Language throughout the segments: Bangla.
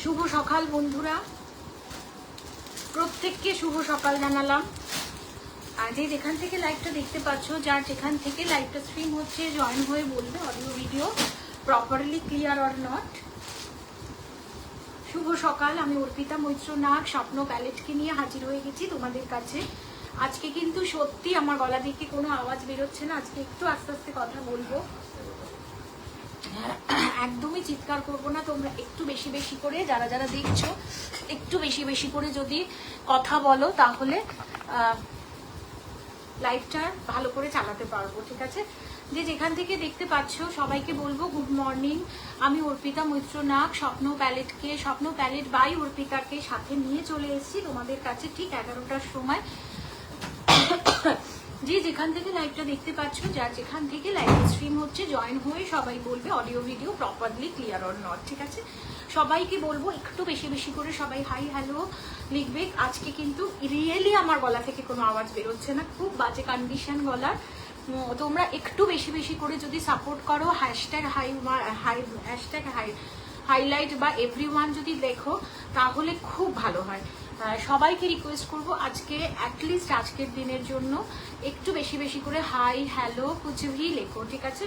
শুভ সকাল বন্ধুরা, প্রত্যেককে শুভ সকাল জানালাম। আর যে যেখান থেকে লাইভটা দেখতে পাচ্ছ, যার যেখান থেকে লাইভটা স্ট্রিম হচ্ছে, জয়েন হয়ে বলবে audio video properly clear or not. শুভ সকাল, আমি অর্পিতা মৈত্র নাগ স্বপ্ন প্যালেটকে নিয়ে হাজির হয়ে গেছি তোমাদের কাছে। আজকে কিন্তু সত্যি আমার গলা থেকে কোনো আওয়াজ বেরোচ্ছে না, আজকে একটু আস্তে আস্তে কথা বলবো, একদমই চিৎকার করবো না। তোমরা একটু বেশি বেশি করে, যারা যারা দেখছো, একটু বেশি বেশি করে যদি কথা বলো তাহলে লাইভটা ভালো করে চালাতে পারবো, ঠিক আছে? যে যেখান থেকে দেখতে পাচ্ছ সবাইকে বলবো গুড মর্নিং। আমি অর্পিতা মৈত্র নাগ স্বপ্ন প্যালেট বাই অর্পিতাকে সাথে নিয়ে চলে এসেছি তোমাদের কাছে ঠিক 11টার সময়। যে যেখান থেকে লাইভটা দেখতে পাচ্ছ, যার যেখান থেকে লাইভ স্ট্রিম হচ্ছে, জয়েন হয়ে সবাই বলবে audio video properly clear or not, ঠিক আছে? সবাইকে বলবো একটু বেশি বেশি করে সবাই হাই হ্যালো লিখবে। আজকে কিন্তু রিয়েলি আমার গলা থেকে কোনো আওয়াজ বেরোচ্ছে না, খুব বাজে কন্ডিশন গলার। তোমরা একটু বেশি বেশি করে যদি সাপোর্ট করো, হ্যাশট্যাগ হাইলাইট বা এভরিওয়ান যদি লেখো তাহলে খুব ভালো হয়। সবাইকে রিকোয়েস্ট করব আজকে অ্যাটলিস্ট আজকের দিনের জন্য একটু বেশি বেশি করে হাই হ্যালো কুচভি লেখো, ঠিক আছে?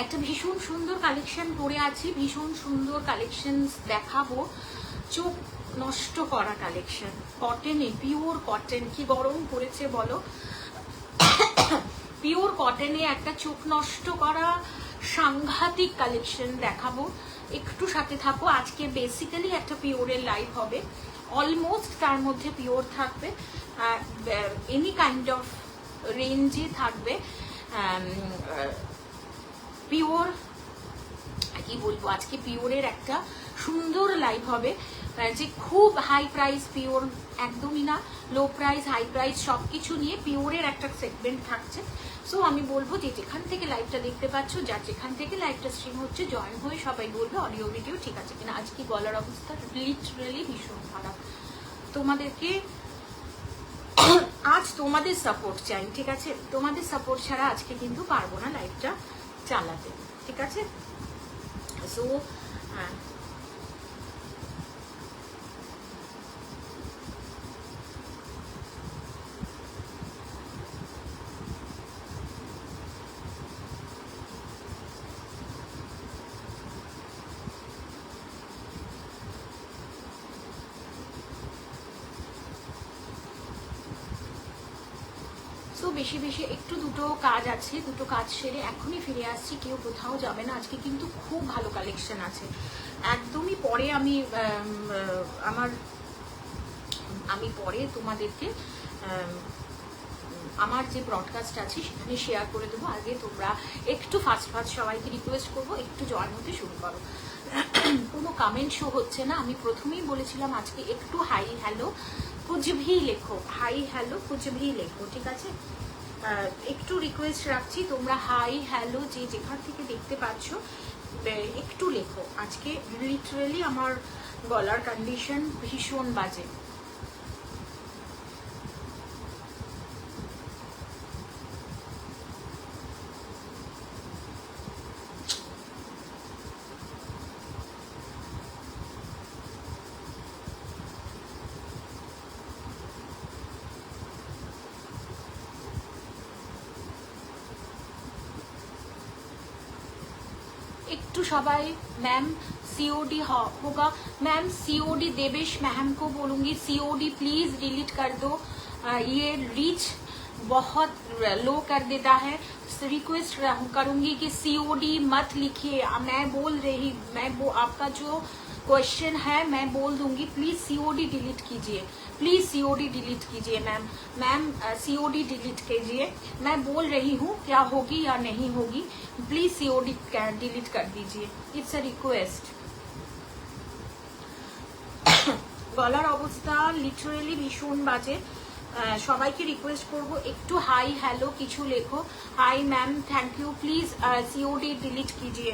একটা ভীষণ সুন্দর কালেকশন পরে আছি, ভীষণ সুন্দর কালেকশন দেখাবো। চোখ নষ্ট করা কালেকশন, কটনে, পিওর কটন। কি গরম পড়েছে বলো, পিওর কটনে একটা চোখ নষ্ট করা সাংঘাতিক কালেকশন দেখাবো, একটু সাথে থাকো। আজকে বেসিক্যালি একটা পিওরের লাইভ হবে, অলমোস্ট তার মধ্যে পিওর থাকবে, এনি কাইন্ড অফ রেঞ্জে থাকবে। পিওর কি বলবো, আজকে পিওরের একটা সুন্দর লাইভ হবে, যে খুব হাই প্রাইস পিওর একদমই না, লো প্রাইস হাই প্রাইস সব কিছু নিয়ে পিওরের একটা সেগমেন্ট থাকছে। সো আমি বলবো যে যেখান থেকে লাইভটা দেখতে পাচ্ছ, যার যেখান থেকে লাইভটা স্ট্রিম হচ্ছে, জয়েন হয়ে সবাই বলবে অডিও ভিডিও ঠিক আছে কিনা। আজকে গলার অবস্থা লিটারালি ভীষণ খারাপ, তোমাদেরকে আজ তোমাদের সাপোর্ট চাই, ঠিক আছে? তোমাদের সাপোর্ট ছাড়া আজকে কিন্তু পারবো না লাইভটা চালাতে, ঠিক আছে? সো বেশি বেশি একটু দুটো কাজ আছে, দুটো কাজ সেরে এখনই ফিরে আসছি, কেউ কোথাও যাবে না। আজকে কিন্তু খুব ভালো কালেকশন আছে, একদমই পরে আমি পরে তোমাদেরকে আমার যে ব্রডকাস্ট আছে সেখানে শেয়ার করে দেবো। আগে তোমরা একটু ফাস্ট সবাইকে রিকোয়েস্ট করবো একটু জয়েন হতে শুরু করো। কোনো কমেন্ট শো হচ্ছে না, আমি প্রথমেই বলেছিলাম আজকে একটু হাই হ্যালো কুচভি লেখো, হাই হ্যালো কুচভি লেখো, ঠিক আছে? একটু রিকোয়েস্ট রাখছি, তোমরা হাই হ্যালো যে যেখান থেকে দেখতে পাচ্ছ একটু লেখো। আজকে লিটারালি আমার গলার কন্ডিশন ভীষণ বাজে। একটু সবাই मैम सीओडी होगा, मैम सीओडी देवेश मैम को बोलूंगी सीओडी प्लीज डिलीट कर दो, ये रीच बहुत लो कर देता है। रिक्वेस्ट करूंगी कि सीओडी मत लिखिए, मैं बोल रही, आपका जो क्वेश्चन है मैं बोल दूंगी, प्लीज सीओडी डिलीट कीजिए, प्लीज सीओडी डिलीट कीजिए। मैम सीओडी डिलीट कीजिए, मैं बोल रही हूँ क्या होगी या नहीं होगी, प्लीज सीओडी डिलीट कर दीजिए, इट्स अ रिक्वेस्ट। গলার অবস্থা লিটারালি ভীষণ বাজে, সবাইকে রিকোয়েস্ট করব একটু হাই হ্যালো কিছু লেখো। Hi ma'am, thank you, please COD delete कीजिए।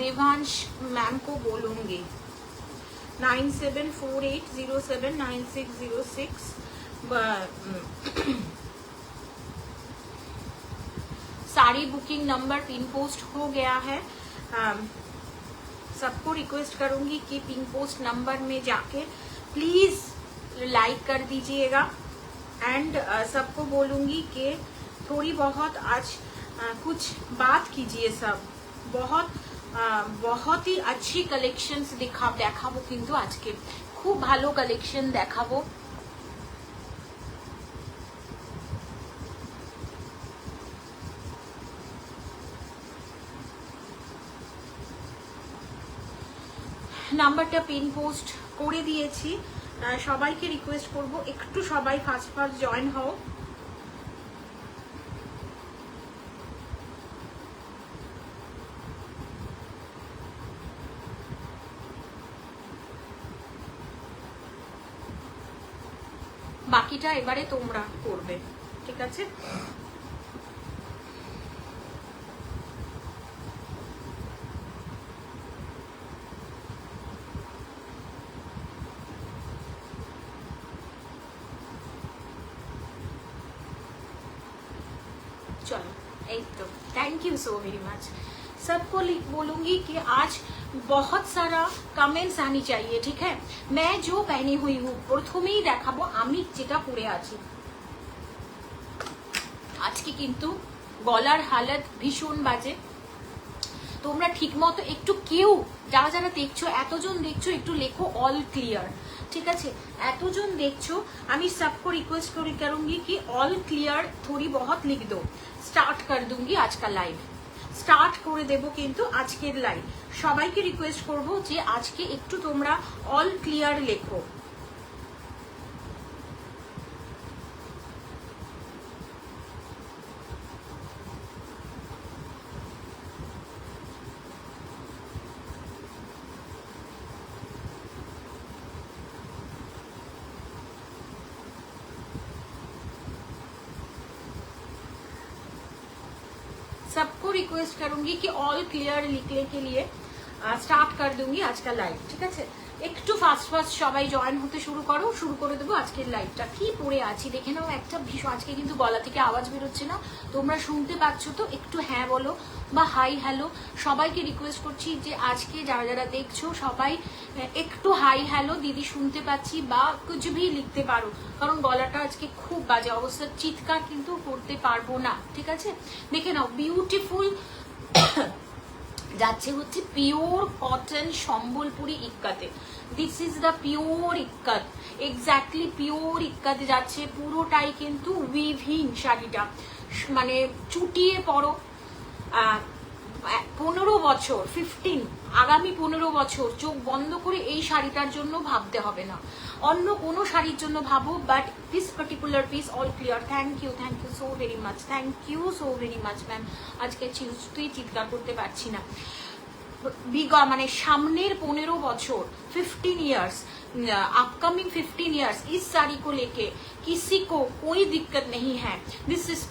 देवांश मैम को बोलूंगी 9748079606। सारी बुकिंग नंबर पिन पोस्ट हो गया है, सबको रिक्वेस्ट करूंगी कि पिन पोस्ट नंबर में जाके प्लीज लाइक कर दीजिएगा एंड सबको बोलूंगी कि थोड़ी बहुत आज कुछ बात कीजिए सब। बहुत ही अच्छी कलेक्शंस দেখাবো কিন্তু আজকে খুব ভালো কালেকশন দেখাবো। নাম্বারটা পিন পোস্ট করে দিয়েছি, সবাইকে রিকোয়েস্ট করব একটু সবাই ফার্স্ট জয়েন হও। বাকিটা এবারে তোমরা করবে, ঠিক আছে? चलो एक तो thank you so very much. सबको बोलूंगी कि आज बहुत सारा कमेंट्स आनी चाहिए, ठीक है? मैं जो पहनी हुई हूँ प्रथमेই দেখাবো আমি যেটা পরে আছি। আজকে কিন্তু গলার হালত ভীষণ বাজে, তোমরা ঠিকমতো একটু কেউ যারা যারা দেখছো, এতজন দেখছো, একটু লেখো অল ক্লিয়ার, ঠিক আছে? এতজন দেখছো, আমি सबको रिक्वेस्ट करूंगी कि ऑल क्लियर थोड़ी बहुत लिख दो। स्टार्ट कर दूंगी आज का लाइव, স্টার্ট করে দেব কিন্তু আজকের লাইভ। সবাইকে রিকোয়েস্ট করব যে আজকে একটু তোমরা অল ক্লিয়ার লেখো। सबको रिक्वेस्ट करूंगी कि ऑल क्लियर लिखने के लिए स्टार्ट कर दूंगी आज का लाइव, ठीक है? একটু ফাস্ট সবাই জয়েন হতে শুরু করে দেবো আজকের লাইভটা। কি পড়ে আছি দেখে নাও একটা ভীষণ, আজকে কিন্তু গলা থেকে আওয়াজ বেরোচ্ছে না, তোমরা শুনতে পাচ্ছ তো? একটু হ্যাঁ বলো বা হাই হ্যালো। সবাইকে রিকোয়েস্ট করছি যে আজকে যারা যারা দেখছো সবাই একটু হাই হ্যালো দিদি শুনতে পাচ্ছি বা কুছ ভি লিখতে পারো, কারণ গলাটা আজকে খুব বাজে অবস্থা, চিৎকার কিন্তু করতে পারবো না, ঠিক আছে? দেখে নাও বিউটিফুল যাচ্ছে হচ্ছে পিওর কটন সম্বলপুরি ইক্কাতে। This is the pure ikat, exactly pure ইক্কাতে যাচ্ছে পুরোটাই কিন্তু উইভিং শাড়িটা, মানে চুটিয়ে পড়ো। 15 বছর 15 আগামী 15 বছর চোখ বন্ধ করে এই শাড়িটার জন্য ভাবতে হবে না, অন্য কোনো শাড়ির জন্য ভাবো, but this particular piece all clear. Thank you so very much, thank you so very much ma'am. আজকে চিৎকার করতে পারছি না। মানে সামনের 15 বছর 15 ইয়ার্স, अपकमिंग 15 ईयर्स इस साड़ी को लेके किसी को कोई दिक्कत नहीं है। This is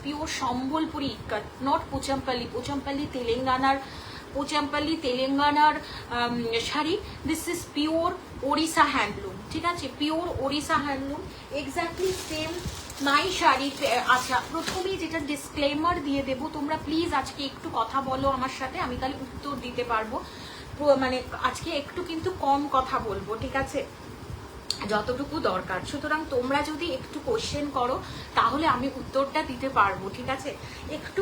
pure Sambalpuri ikat, not Pochampally. Pochampally তেলেঙ্গানার শাড়ি। This is pure Odisha handloom, ঠিক আছে? Pure Odisha handloom, exactly same my sari. আচ্ছা, প্রথমেই যেটা ডিসক্লেমার দিয়ে দেবো, তোমরা প্লিজ আজকে একটু কথা বলো আমার সাথে, আমি তাহলে উত্তর দিতে পারবো। মানে আজকে একটু কিন্তু কম কথা বলবো, ঠিক আছে? যতটুকু দরকার। সুতরাং তোমরা যদি একটু কোশ্চেন করো তাহলে আমি উত্তরটা দিতে পারবো, ঠিক আছে? একটু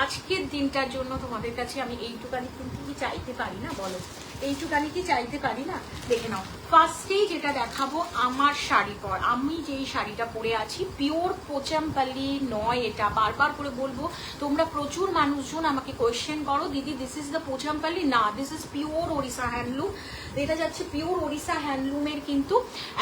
আজকের দিনটার জন্য তোমাদের কাছে আমি এইটুকানি কিন্তু কি চাইতে পারি না, বলো? এইটুকানি কি চাইতে পারি না? দেখে নাও, ফার্স্টেই যেটা দেখাবো আমার শাড়ি পর, আমি যেই শাড়িটা পরে আছি পিওর পোচামপল্লী নয়, এটা বারবার করে বলবো। তোমরা প্রচুর মানুষজন আমাকে কোয়েশ্চেন করো, দিদি দিস ইজ দ্য পোচামপল্লী। না, this is pure Odisha handloom. এটা যাচ্ছে পিওর ওড়িশা হ্যান্ডলুমের কিন্তু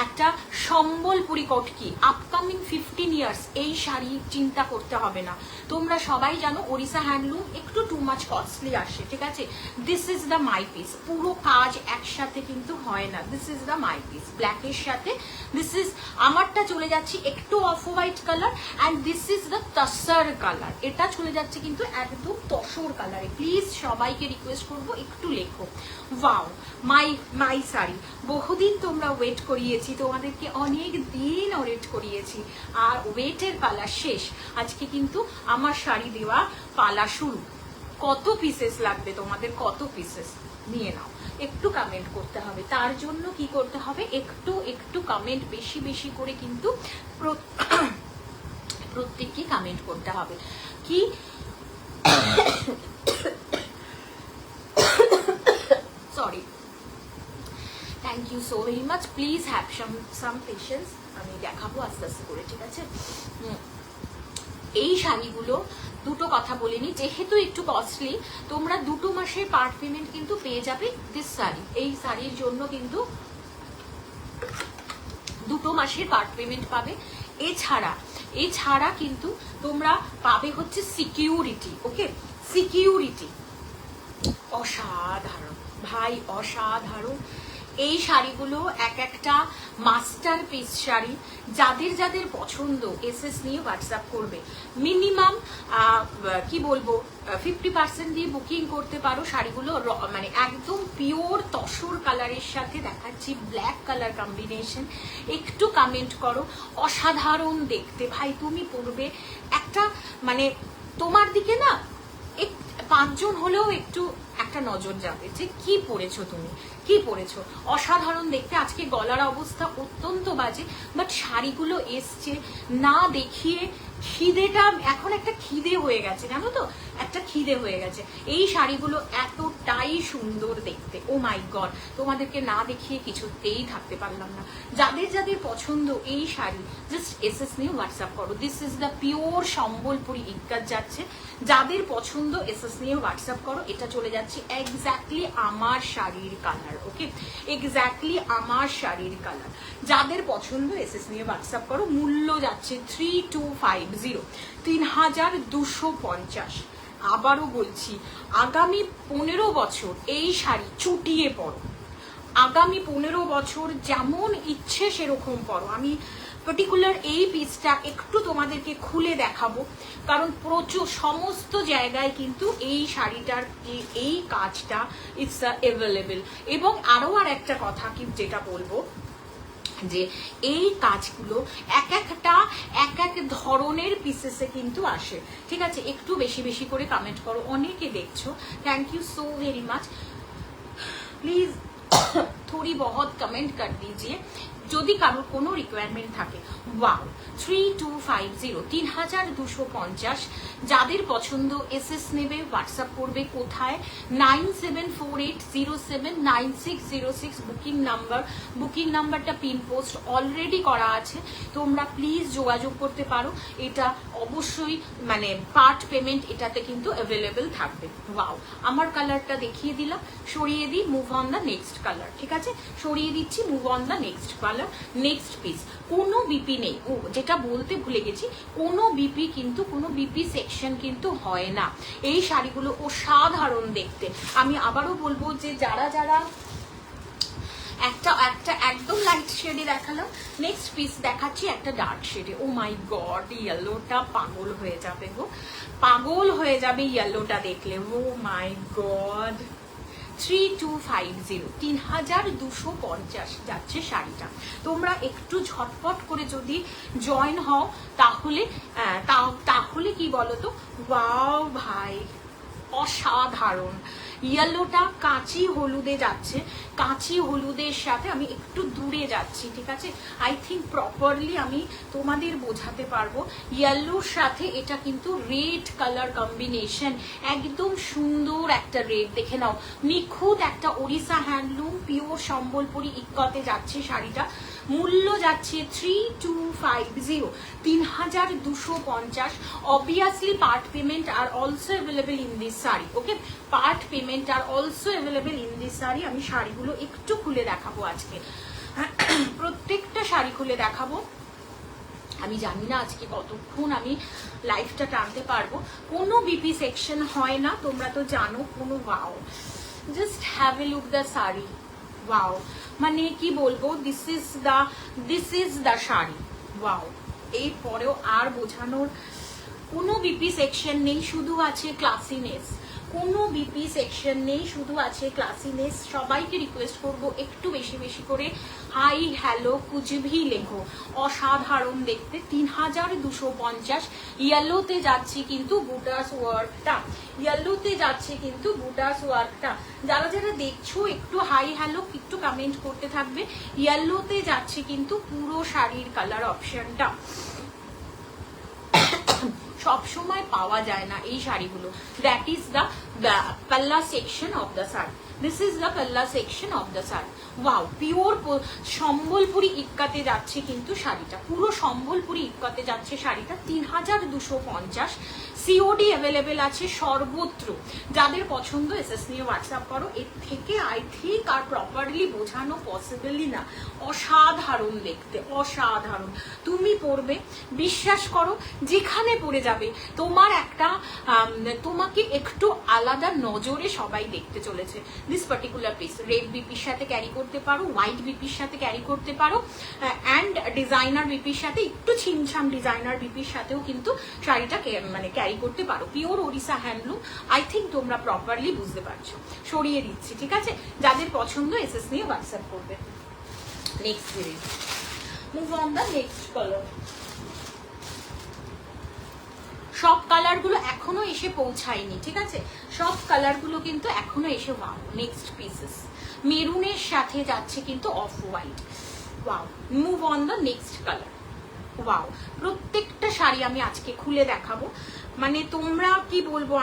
একটা সম্বলপুরি কটকি। আপকামিং 15 ইয়ার্স এই শাড়ি চিন্তা করতে হবে না। তোমরা সবাই জানো ওড়িশা হ্যান্ডলুম একটু টু মাচ কস্টলি আসে, ঠিক আছে? This is the my piece, পুরো কাজ একসাথে কিন্তু হয় না। This is the my piece, ব্ল্যাকের সাথে দিস ইজ আমারটা চলে যাচ্ছে একটু off white colour, and this is the tussar colour. এটা চলে যাচ্ছে কিন্তু একদম তসর কালারে। প্লিজ সবাইকে রিকোয়েস্ট করবো একটু লেখো। ওয়াও, মাই শাড়ি। বহুদিন তোমরা ওয়েট করিয়েছি, তোমাদেরকে অনেক দিন ওয়েট করিয়েছি, আর ওয়েটের পালা শেষ। আজকে কিন্তু আমার শাড়ি দেওয়া পালা শুরু। কত পিসেস লাগবে তোমাদের, কত পিসেস নিয়ে নাও। একটু কমেন্ট করতে হবে, তার জন্য কি করতে হবে, একটু একটু কমেন্ট বেশি বেশি করে কিন্তু প্রত্যেককে কমেন্ট করতে হবে। কি sorry, thank you so very much, please have some patience, আমি দেখাবো আস্তে আস্তে করে, ঠিক আছে। এই শাড়িগুলো দুটো কথা বলিনি, যেহেতু একটু কস্টলি, তোমরা 2 মাসের পার্ট পেমেন্ট কিন্তু পেয়ে যাবে দিস শাড়ি। এই শাড়ির জন্য কিন্তু 2 মাসের পার্ট পেমেন্ট পাবে। এছাড়া কিন্তু তোমরা পাবে হচ্ছে সিকিউরিটি। ওকে, সিকিউরিটি অসাধারণ ভাই, অসাধারণ। এই শাড়িগুলো এক একটা মাস্টার পিস শাড়ি। যাদের যাদের পছন্দ এসএস নিয়ে হোয়াটসঅ্যাপ করবে। মিনিমাম কি বলবো 50% দিয়ে বুকিং করতে পারো। শাড়িগুলো মানে একদম পিওর তসর কালারের সাথে দেখাচ্ছি, ব্ল্যাক কালার কম্বিনেশন। একটু কমেন্ট করো, অসাধারণ দেখতে ভাই। তুমি পরবে একটা মানে তোমার দিকে না 5 জন হলেও একটু একটা নজর যাবে যে কি পরেছো তুমি, কি পরেছো, অসাধারণ দেখতে। আজকে গলার অবস্থা অত্যন্ত বাজে, বাট শাড়িগুলো এসছে না দেখিয়ে খিদেটা, এখন একটা খিদে হয়ে গেছে জানো তো, একটা খিদে হয়ে গেছে। এই শাড়িগুলো এতটাই সুন্দর দেখতে, ও মাই গড, তোমাদেরকে না দেখিয়ে কিছুতেই থাকতে পারলাম না। যাদের যাদের পছন্দ এই শাড়ি, জাস্ট এসএস নিয়ে হোয়াটসঅ্যাপ করো। This is the pure Sambalpuri ইক্কাত যাচ্ছে। যাদের পছন্দ এসএস নিয়ে হোয়াটসঅ্যাপ করো। এটা চলে যাচ্ছে এক্স্যাক্টলি আমার শাড়ির কালার। ওকে, এক্স্যাক্টলি আমার শাড়ির কালার। যাদের পছন্দ এসএস নিয়ে হোয়াটসঅ্যাপ করো। মূল্য যাচ্ছে 3250, 3250। আবারও বলছি, আগামী 15 বছর এই শাড়ি চুটিয়ে পড়ো। আগামী 15 বছর যেমন ইচ্ছে সেরকম পড়ো। আমি পার্টিকুলার এই পিসটা একটু তোমাদেরকে খুলে দেখাবো, কারণ প্রচুর সমস্ত জায়গায় কিন্তু এই শাড়িটার এই কাজটা ইটস অ্যাভেলেবেল। এবং আরো একটা কথা কি যেটা বলবো, যে এই কাজগুলো এক এক ধরনের পিসেসে কিন্তু আসে, ঠিক আছে। একটু বেশি বেশি করে কমেন্ট করো, অনেকে দেখছো, thank you so very much. Please थोड़ी बहुत कमेंट कर दीजिए যদি কারোর কোনো রিকোয়ারমেন্ট থাকে। ওয়াও, 3250, 3250। যাদের পছন্দ এসএস নেবে, হোয়াটসঅ্যাপ করবে। কোথায়? 9748079606 বুকিং নাম্বারটা পিন পোস্ট অলরেডি করা আছে, তোমরা প্লিজ যোগাযোগ করতে পারো। এটা অবশ্যই মানে পার্ট পেমেন্ট এটাতে কিন্তু অ্যাভেলেবেল থাকবে। ওয়াও, আমার কালারটা দেখিয়ে দিলাম, সরিয়ে দিই, move on the next colour. ঠিক আছে, সরিয়ে দিচ্ছি, move on the next colour. Next piece কোনো বিপি নেই। ও যেটা বলতে ভুলে গেছি, কোনো বিপি কিন্তু কোনো বিপি সেকশন কিন্তু হয় না। এই শাড়িগুলো অসাধারণ দেখতে। আমি আবারও বলবো যে যারা যারা একটা একদম লাইট শেডে দেখালাম, নেক্সট পিস দেখাচ্ছি একটা ডার্ক শেডে। ও মাই গড, ইয়েলোটা পাগল হয়ে যাবে গো, পাগল হয়ে যাবে ইয়েলোটা দেখলে। ও মাই গড, 3250, 3250 যাচ্ছে শাড়িটা। তোমরা একটু ঝটপট করে যদি জয়েন হও তাহলে কি বলতো, ওয়াও ভাই অসাধারণ। ইয়েলোটা কাঁচি হলুদে যাচ্ছে, কাঁচি হলুদের সাথে আমি একটু দূরে যাচ্ছি, ঠিক আছে। আই থিঙ্ক প্রপারলি আমি তোমাদের বোঝাতে পারবো। ইয়েলোর সাথে এটা কিন্তু রেড কালার কম্বিনেশন, একদম সুন্দর একটা রেড, দেখে নাও। নিখুঁত একটা ওড়িশা হ্যান্ডলুম পিওর সম্বলপুরি ইক্কতে যাচ্ছে শাড়িটা। মূল্য যাচ্ছে 3250, 3250। অবভিয়াসলি পার্ট পেমেন্ট আর also available in this sari. Okay, part payment আর also available in this sari. আমি শাড়িগুলো একটু খুলে দেখাবো আজকে, প্রত্যেকটা শাড়ি খুলে দেখাবো। আমি জানি না আজকে কতক্ষণ আমি লাইফটা টানতে পারবো। কোনো বিপি সেকশন হয় না, তোমরা তো জানো। কোনো wow, just have a look the sari. Wow, মানে কি বলবো, this is the sari. Wow, এই পরেও আর বোঝানোর কোনো বিপি সেকশন নেই, শুধু আছে ক্লাসিনেস। কোনো বিপি সেকশন নেই, শুধু আছে ক্লাসিনেস। সবাইকে রিকোয়েস্ট করব একটু বেশি বেশি করে হাই হ্যালো কুচভি লেখো, অসাধারণ দেখতে। 3250। ইয়েলোতে যাচ্ছে কিন্তু বুটাস ওয়ার্কটা, ইয়েলোতে যাচ্ছে কিন্তু বুটাস ওয়ার্কটা। যারা যারা দেখছো একটু হাই হ্যালো একটু কমেন্ট করতে থাকবে। ইয়েলোতে যাচ্ছে কিন্তু পুরো শাড়ির কালার অপশনটা, সব সময় পাওয়া যায় না এই শাড়িগুলো। দ্যাট ইজ দ্য পাল্লা section of the sari, this is the পাল্লা section of the sari. Wow, pure Sambalpuri ইক্কাতে যাচ্ছে কিন্তু শাড়িটা, পুরো সম্বলপুরি ইক্কাতে যাচ্ছে শাড়িটা। 3250। সিওডি অ্যাভেলেবেল আছে সর্বত্র। যাদের পছন্দ এসএস নিয়ে হোয়াটসঅ্যাপ করো। এর থেকে আই থিঙ্ক আর প্রপারলি বোঝানো পসিবলই না। অসাধারণ দেখতে, অসাধারণ। তুমি পরবে, বিশ্বাস করো যেখানে পরে যাবে তোমার একটা তোমাকে একটু আলাদা নজরে সবাই দেখতে চলেছে। দিস পার্টিকুলার পিস রেড বিপির সাথে ক্যারি করতে পারো, হোয়াইট বিপির সাথে ক্যারি করতে পারো, অ্যান্ড ডিজাইনার বিপির সাথে, একটু ছিমছাম ডিজাইনার বিপির সাথেও কিন্তু শাড়িটা মানে ক্যারি করতে পারো। Pure Odisha handloom. I think তোমরা প্রপারলি বুঝতে পারছো। সরিয়ে দিচ্ছি, ঠিক আছে? যাদের পছন্দ এসএস নিয়ে হোয়াটসঅ্যাপ করবে। Next variant, move on the next colour. সব কালারগুলো এখনো এসে পৌঁছায়নি, ঠিক আছে? সব কালারগুলো কিন্তু এখনো এসে। ওয়াও, নেক্সট পিসেস মেরুনের সাথে যাচ্ছে কিন্তু off white. Wow, move on the next colour. Wow, প্রত্যেকটা শাড়ি আমি আজকে খুলে দেখাবো। মানে তোমরা কি বলবো,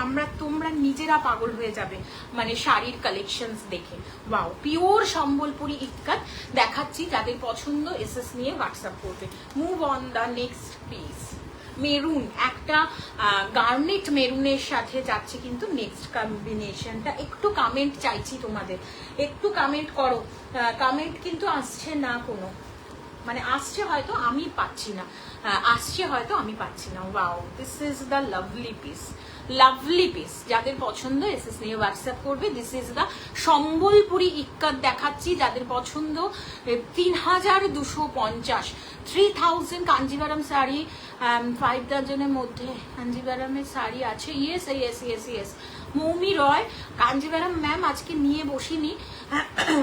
তোমরা নিজেরা পাগল হয়ে যাবে মানে শাড়ির কালেকশনস দেখে। ওয়াও, পিওর সম্বলপুরি ইক্কাত দেখাচ্ছি। যাদের পছন্দ এসএস নিয়ে হোয়াটসঅ্যাপ করবে। Move on the next piece. Maroon, একটা গার্নেট মেরুনের সাথে যাচ্ছে কিন্তু নেক্সট কম্বিনেশনটা। একটু কমেন্ট চাইছি তোমাদের, একটু কমেন্ট করো। কমেন্ট কিন্তু আসছে না কোনো, মানে আসছে হয়তো আমি পাচ্ছি না, আসছে হয়তো আমি পাচ্ছি না। Wow, this is the lovely piece, lovely piece. যাদের পছন্দ এসএস নিয়ে হোয়াটসঅ্যাপ করবে। দিস ইজ দ্য সম্বলপুরি ইক্কাত দেখাচ্ছি। যাদের পছন্দ 3250, 3000 কাঞ্জিভারাম শাড়ি, 5 ডজনের মধ্যে কাঞ্জিভারামের শাড়ি আছে। Yes yes yes yes. Moumi Roy, Kanjivaram ma'am আজকে নিয়ে বসিনি।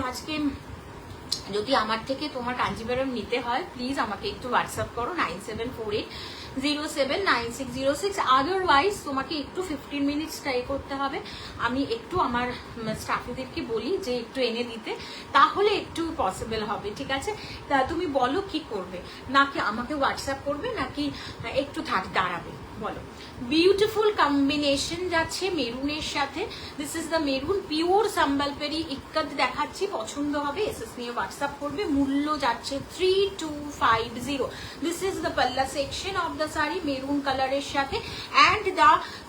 আজকে যদি আমার থেকে তোমার কাঞ্জিভারাম নিতে হয় প্লিজ আমাকে একটু হোয়াটসঅ্যাপ করো 9748079606। আদারওয়াইজ তোমাকে একটু 15 মিনিটস ট্রাই করতে হবে। আমি একটু আমার স্টাফেদেরকে বলি যে একটু এনে দিতে, তাহলে একটু পসিবল হবে, ঠিক আছে? তা তুমি বলো কি করবে, নাকি আমাকে হোয়াটসঅ্যাপ করবে, নাকি একটু দাঁড়াবে বলো। বিউটিফুল কম্বিনেশন যাচ্ছে মেরুনের সাথে। This is the maroon, pure Sambalpuri ইক্কাত দেখাচ্ছি। পছন্দ হবে এসএস নিয়ে হোয়াটসঅ্যাপ করবে। মূল্য যাচ্ছে 3250। দিস ইজ দ্য পাল্লা section of the sari maroon কালারের সাথে। And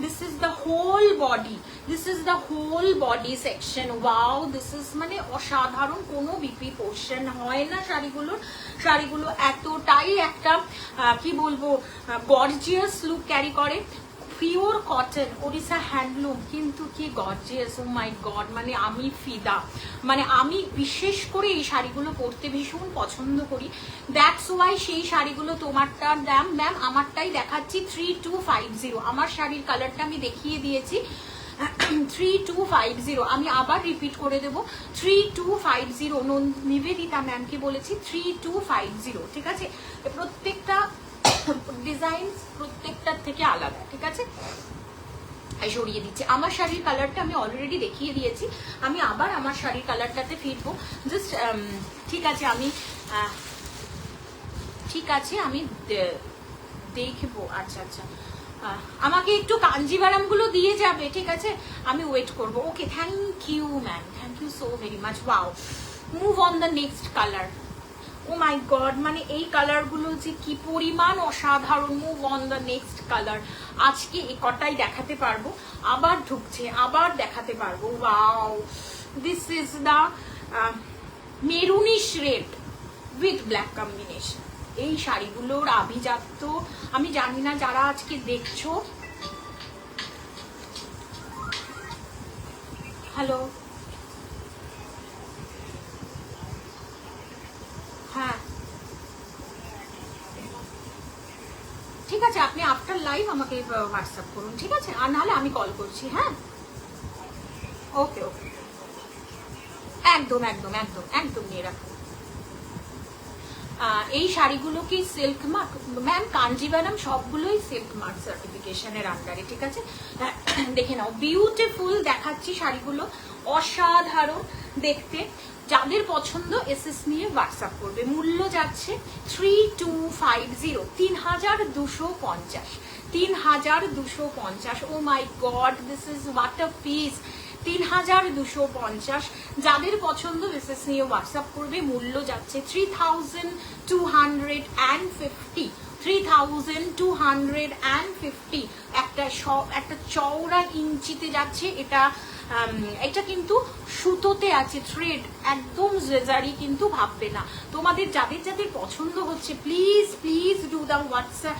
this is the whole body, this is the whole body section. Wow, this is মানে অসাধারণ। কোনো বিপি পোর্শন হয় না শাড়িগুলোর। শাড়িগুলো এতটাই একটা কি বলবো গর্জিয়াস লুক ক্যারি করে। পিওর কটন ওড়িশা হ্যান্ডলুম, কিন্তু কি গর্জিয়াস, ও মাই গড। মানে আমি ফিদা, মানে আমি বিশেষ করে এই শাড়িগুলো পরতে ভীষণ পছন্দ করি। দ্যাটস ওয়াই সেই শাড়িগুলো তোমারটার দাম ম্যাম আমারটাই দেখাচ্ছি 3250। আমার শাড়ির কালারটা আমি দেখিয়ে দিয়েছি 3250। আমি আবার রিপিট করে দেবো 3250। নিবেদিতা ম্যামকে বলেছি 3250, ঠিক আছে? প্রত্যেকটা ডিজাইন প্রত্যেকটার থেকে আলাদা, ঠিক আছে? সরিয়ে দিচ্ছি। আমার শাড়ির কালারটা আমি অলরেডি দেখিয়ে দিয়েছি। আমি আবার আমার শাড়ির কালারটাতে ফিরবো জাস্ট, ঠিক আছে? আমি দেখবো। আচ্ছা আচ্ছা, আমাকে একটু কাঞ্জিভারাম গুলো দিয়ে যাবে, ঠিক আছে? আমি ওয়েট করবো। Okay, thank you ma'am, thank you so very much. Wow, move on the next colour. Oh my god, মানে এই কালারগুলো যে কি পরিমাণ অসাধারণ। Move on the next colour. আজকে এই কটাই দেখাতে পারবো, আবার ঢুকছে, আবার দেখাতে পারবো। Wow, this is the maroonish red with black combination. এই শাড়িগুলোর আভিজাত্য আমি জানি না যারা আজকে দেখছো। হ্যালো, হ্যাঁ ঠিক আছে, আপনি আফটার লাইভ আমাকে হোয়াটসঅ্যাপ করুন, ঠিক আছে? আর নাহলে আমি কল করছি। হ্যাঁ, ওকে ওকে, একদম একদম একদম একদম নিয়ে রাখো। এই শাড়িগুলো কি সিল্ক মার্ক? ম্যাম কাঞ্জিভারাম সবগুলোই সিল্ক মার্ক সার্টিফিকেশনের আন্ডারে, ঠিক আছে? দেখে নাও, বিউটিফুল দেখাচ্ছি শাড়িগুলো, অসাধারণ দেখতে। যাদের পছন্দ এসএস নিয়ে হোয়াটসঅ্যাপ করবে। মূল্য যাচ্ছে 3250, 3250, 3250। Oh my god, this is what a piece, 3250। যাদের পছন্দ এসএস নিয়ে হোয়াটসঅ্যাপ করবে। মূল্য যাচ্ছে 3250, 3250। একটা চওড়া ইঞ্চিতে যাচ্ছে এটা। এটা কিন্তু সুতোতে আছে, থ্রেড, একদম জেজারি কিন্তু ভাববে না। তোমাদের যাদের যাদের পছন্দ হচ্ছে please please do the WhatsApp,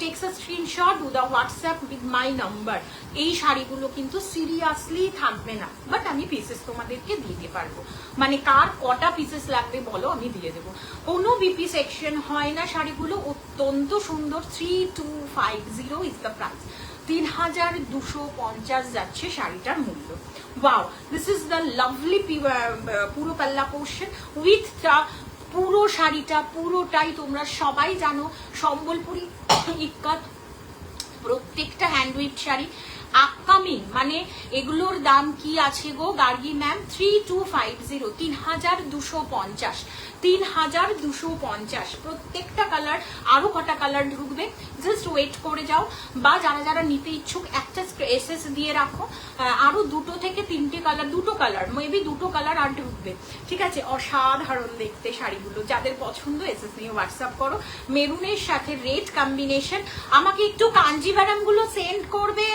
takes a screenshot, do the WhatsApp with my number. এই শাড়িগুলো কিন্তু সিরিয়াসলি থাকবে না, বাট আমি পিসেস তোমাদেরকে দিতে পারবো। মানে কার কটা পিসেস লাগবে বলো, আমি দিয়ে দেবো। কোনো বিপি সেকশন হয় না শাড়িগুলো, অত্যন্ত সুন্দর। 3250 ইজ দ্য প্রাইস, 3250 যাচ্ছে শাড়িটার মূল্য। Wow, this is the lovely পুরো পাল্লা পোর্শন উইথ দ্য পুরো শাড়িটা পুরোটাই তোমরা সবাই জানো সম্বলপুরি ইক্কাত, প্রত্যেকটা হ্যান্ডউইট শাড়ি। আপকামিং মানে এগুলোর দাম কি আছে গো গার্গী ম্যাম? 3250, 3250, 3250। প্রত্যেকটা কালার, আরো কটা কালার ঢুকবে, জাস্ট ওয়েট করে যাও। বা যারা যারা নিতে ইচ্ছুক একটা এসএস দিয়ে রাখো, আরো 2 থেকে 3টে কালার, 2টো কালার, মেবি 2টো কালার আর ঢুকবে, ঠিক আছে? অসাধারণ দেখতে শাড়িগুলো। যাদের পছন্দ এসএস নিয়ে হোয়াটসঅ্যাপ করো। মেরুনের সাথে রেড কম্বিনেশন। আমাকে একটু কাঞ্জিভারাম গুলো সেন্ড করবে।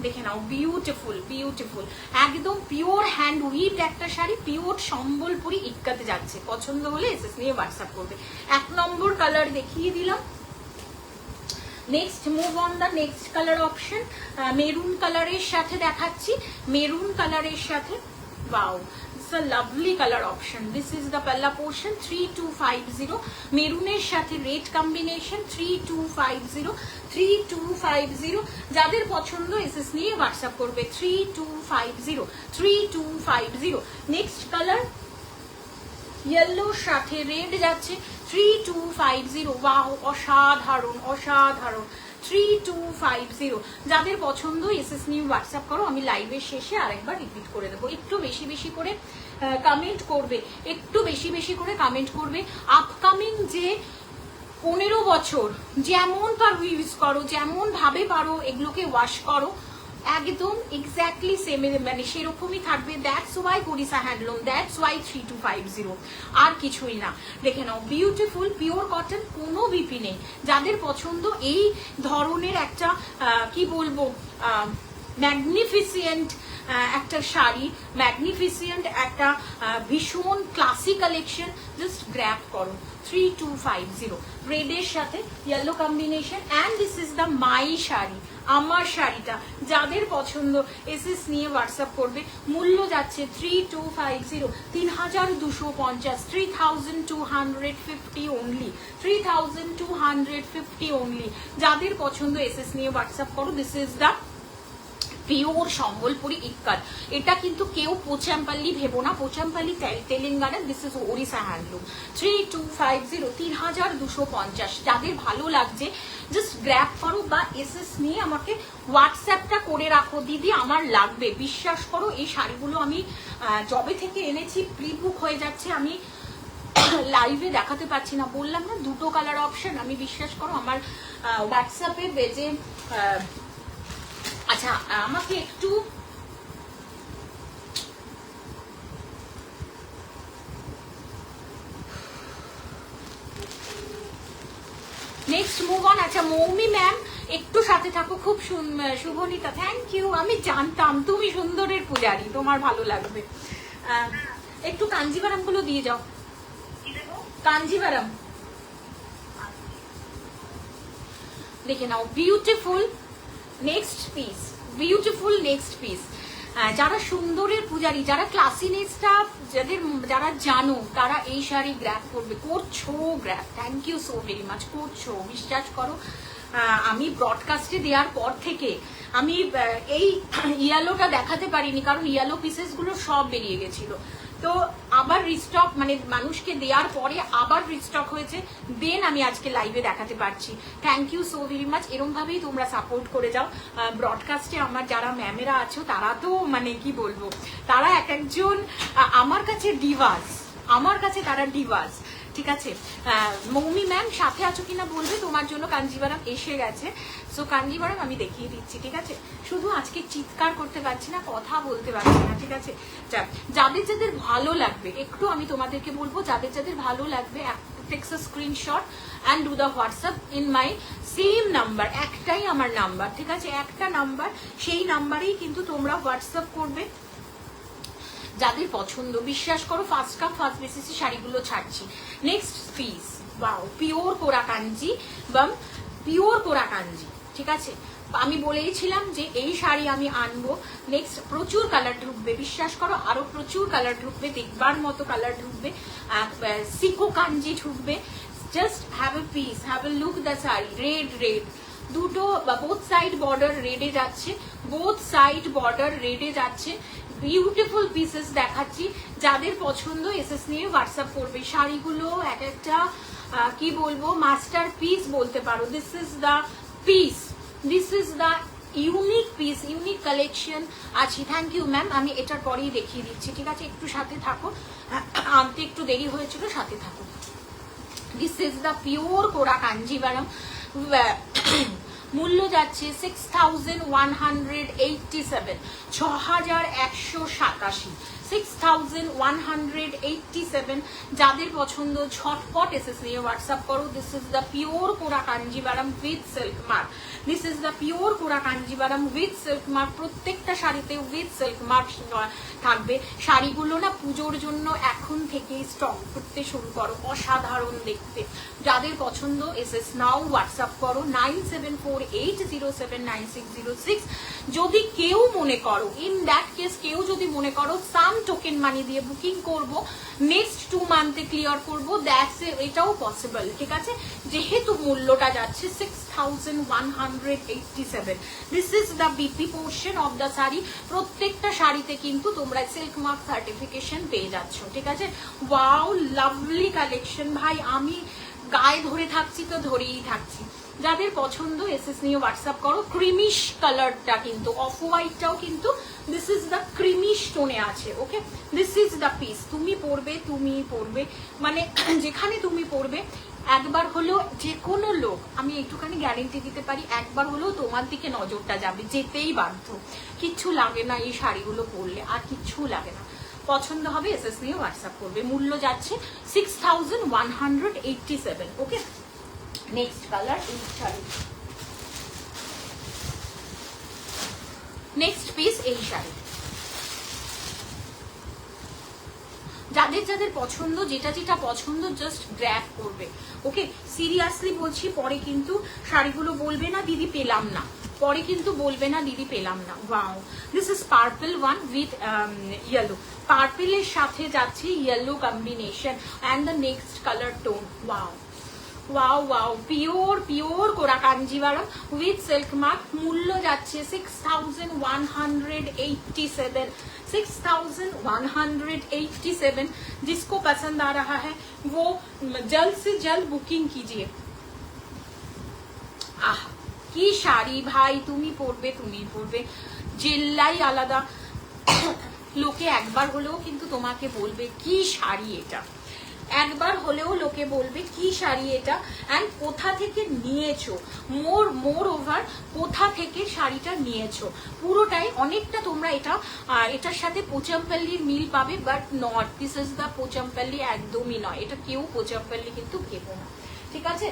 দেখে নাও, বিউটিফুল বিউটিফুল, একদম পিওর হ্যান্ড উইভ একটা শাড়ি, পিওর সম্বলপুরি ইক্কাতে যাচ্ছে। পছন্দ হলে এসএস নিয়ে হোয়াটসঅ্যাপ করবে। 1 নম্বর কালার দেখিয়ে দিলাম। Next move on the next colour option. Maroon কালারের সাথে দেখাচ্ছি, মেরুন কালারের সাথে, wow, a lovely color option. This is the palla portion, 3250. মেরুনের সাথে রেড কম্বিনেশন, 3250, 3250। যাদের পছন্দ এসএস নিয়ে হোয়াটসঅ্যাপ করবে। 3250, 3250। নেক্সট কালার ইয়েলোর সাথে রেড যাচ্ছে, 3250। ওয়াও, অসাধারণ অসাধারণ, 3250। যাদের পছন্দ এসএস নিয়ে হোয়াটসঅ্যাপ করো। আমি লাইভের শেষে আরেকবার রিপিট করে দেবো। একটু বেশি বেশি করে কমেন্ট করবে, একটু বেশি বেশি করে কমেন্ট করবে। আপকামিং যে 15 বছর যেমন পারো ইউজ করো, যেমন ভাবে পারো এগুলোকে ওয়াশ করো, একদম এক্স্যাক্টলি সেম, মানে সেরকমই থাকবে। দ্যাটস ওয়াই গরিসা হ্যান্ডলুম, দ্যাটস ওয়াই 3250, আর কিছুই না। দেখে নাও, বিউটিফুল পিওর কটন, কোনো বিপি নেই। যাদের পছন্দ এই ধরনের একটা কি বলবো, ম্যাগনিফিসিয়েন্ট একটা শাড়ি, ম্যাগনিফিসিয়েন্ট একটা ভীষণ ক্লাসি কালেকশন, জাস্ট গ্র্যাব করো। 3250 রেডের সাথে yellow combination. And this is the my sari, আমার শাড়িটা। যাদের পছন্দ এসএস নিয়ে হোয়াটসঅ্যাপ করবে। মূল্য যাচ্ছে 3250, 3250, 3250 অনলি, 3250 অনলি। যাদের পছন্দ এসএস নিয়ে হোয়াটসঅ্যাপ করো। This is the pure Sambalpuri ikat. এটা কিন্তু কেউ পোচামপাল্লি ভেবো না, Pochampally Telangana, this is Odisha handloom. 3250, 3250। যাদের ভালো লাগছে জাস্ট গ্র্যাব করো বা এসএস নিয়ে আমাকে হোয়াটসঅ্যাপটা করে রাখো, দিদি আমার লাগবে। বিশ্বাস করো এই শাড়িগুলো আমি জবে থেকে এনেছি, প্রি বুক হয়ে যাচ্ছে, আমি লাইভে দেখাতে পারছি না। বললাম না 2টো কালার অপশন। আমি বিশ্বাস করো আমার হোয়াটসঅ্যাপে বেজে, আচ্ছা আমাকে একটু নেক্সট মুভ অন। আচ্ছা মৌমি ম্যাম একটু সাথে থাকো, খুব শুভনীতা, থ্যাংক ইউ। আমি জানতাম তুমি সুন্দরের পূজারি, তোমার ভালো লাগবে। একটু কাঞ্জিভারাম গুলো দিয়ে যাও, কাঞ্জিভারাম। দেখে নাও, beautiful next piece, beautiful next piece. যারা সুন্দরের পূজারি, যারা ক্লাসিনেসটা যারা জানো, তারা এই শাড়ি গ্র্যাব করবে, করছো grab. Thank you so very much, করছো, বিশ্বাস করো। আমি ব্রডকাস্টে দেওয়ার পর থেকে আমি এই ইয়েলোটা দেখাতে পারিনি, কারণ ইয়েলো পিসেসগুলো সব বেরিয়ে গেছিল। তো আবার রিস্টক, মানে মানুষকে দেওয়ার পরে আবার রিস্টক হয়েছে, দেন আমি আজকে লাইভে দেখাতে পারছি। Thank you so very much. এরমভাবেই তোমরা সাপোর্ট করে যাও। ব্রডকাস্টে আমার যারা ম্যামেরা আছো তারা তো মানে কি বলবো, তারা এক একজন আমার কাছে ডিভাস, আমার কাছে তারা ডিভাস। ঠিক আছে, মৌমি ম্যাম সাথে আছো কিনা বলবে, তোমার জন্য কাঞ্জিভারাম এসে গেছে। সো কাঞ্জিভারাম আমি দেখিয়ে দিচ্ছি। ঠিক আছে, শুধু আজকে চিৎকার করতে পারছি না, কথা বলতে পারছি না। ঠিক আছে, যাদের যাদের ভালো লাগবে একটু আমি তোমাদেরকে বলবো, যাদের যাদের ভালো লাগবে takes a screenshot and do the WhatsApp in my same number. একটাই আমার নাম্বার, ঠিক আছে, একটা নাম্বার, সেই নাম্বারেই কিন্তু তোমরা হোয়াটসঅ্যাপ করবে যাদের পছন্দ। বিশ্বাস করো ফার্স্ট কাম ফার্স্ট বেসিসে শাড়িগুলো ছাড়ছি। নেক্সট পিস, ওয়াও, পিওর কোরা কাঞ্জি বা পিওর কোরা কাঞ্জি। ঠিক আছে, আমি বলেইছিলাম যে এই শাড়ি আমি আনবো। নেক্সট প্রচুর কালার ঢুকবে, বিশ্বাস করো আরো প্রচুর কালার ঢুকবে, দেখবার মতো কালার ঢুকবে, সিকো কাঞ্জি ঢুকবে। Just have a piece, have a look the sari. Red red দুটো, বোথ সাইড বর্ডার রেডে যাচ্ছে, বোথ সাইড বর্ডার রেডে যাচ্ছে। বিউটিফুল পিসেস দেখাচ্ছি, যাদের পছন্দ এসএস নিয়ে হোয়াটসঅ্যাপ করবে। শাড়িগুলো এক একটা কি বলবো, মাস্টার পিস বলতে পারো। This is the piece, this is the unique piece, unique collection আছে। থ্যাংক ইউ ম্যাম, আমি এটার পরেই দেখিয়ে দিচ্ছি। ঠিক আছে, একটু সাথে থাকো, আনতে একটু দেরি হয়েছিল, সাথে থাকো। This is the pure kora Kanjivaram. মূল্য যাচ্ছে 6187, 6187, 6187। যাদের পছন্দ ঝটপট এসএস নিয়ে হোয়াটসঅ্যাপ করো। This is the pure kora Kanjivaram with silk mark. This is the pure kora Kanjivaram with silk mark. প্রত্যেকটা শাড়িতে উইথ সিল্ক মার্ক থাকবে। শাড়িগুলো না পুজোর জন্য এখন থেকে স্টক করতে শুরু করো, অসাধারণ দেখতে। যাদের পছন্দ এসএস নাও হোয়াটসঅ্যাপ করো 9748079606। যদি কেউ মনে করো, ইন দ্যাট কেস কেউ যদি মনে করো সাম টোকেন মানি দিয়ে বুকিং করব, নেক্সট 2 মান্থে ক্লিয়ার করবো, দ্যাটস এটাও পসিবল। ঠিক আছে, যেহেতু মূল্যটা যাচ্ছে 6187। This is the BP portion of the sari. প্রত্যেকটা শাড়িতে কিন্তু তোমরা সিল্ক মার্ক সার্টিফিকেশন পেয়ে যাচ্ছ। ঠিক আছে, ওয়াও, লাভলি কালেকশন ভাই, আমি গায়ে ধরে থাকছি তো ধরেই থাকছি। যাদের পছন্দ এসএস নিয়ে হোয়াটসঅ্যাপ করো। ক্রিমিশ কালারটা কিন্তু, অফ হোয়াইটটাও কিন্তু দিস ইজ দ্য ক্রিমিশ টোনে আছে। ওকে, দিস ইজ দ্য পিস। তুমি পরবে, মানে যেখানে তুমি পরবে একবার হলেও যে কোনো লোক, আমি একটুখানি গ্যারেন্টি দিতে পারি, একবার হলেও তোমার দিকে নজরটা যাবে, যেতেই বাধ্য। কিচ্ছু লাগে না এই শাড়িগুলো পরলে, আর কিচ্ছু লাগে না। পছন্দ হবে এসএস নিয়ে হোয়াটসঅ্যাপ করবে। মূল্য যাচ্ছে 6187। ওকে, নেক্সট কালার এই শাড়ি, নেক্সট পিস এই শাড়ি। যাদের যাদের পছন্দ, যেটা যেটা পছন্দ জাস্ট গ্র্যাব করবে। ওকে, সিরিয়াসলি বলছি, পরে কিন্তু শাড়িগুলো বলবে না দিদি পেলাম না, পরে কিন্তু বলবে না দিদি পেলাম না। Wow, this is purple one with yellow. পার্পলের সাথে যাচ্ছে yellow combination and the next colour tone. Wow wow wow, pure pure kora Kanjivaram with silk mark. মূল্য যাচ্ছে 6187, 6187। जिसको पसंद आ रहा है वो जल्द से जल्द बुकिंग कीजिए। আহ, কি শাড়ি ভাই, তুমি পরবে, জেল্লাই আলাদা। লোকে একবার হলেও কিন্তু তোমাকে বলবে কি শাড়ি এটা, একবার হলেও লোকে বলবে কি শাড়ি এটা, অ্যান্ড কোথা থেকে নিয়েছো, মোর ওভার কোথা থেকে শাড়িটা নিয়েছো, পুরোটাই অনেকটা তোমরা এটার সাথে পোচামপল্লির মিল পাবে, but not, this is the Pochampally, একদমই নয়, এটা কেউ পোচামপল্লি কিন্তু ভেবো না। ঠিক আছে,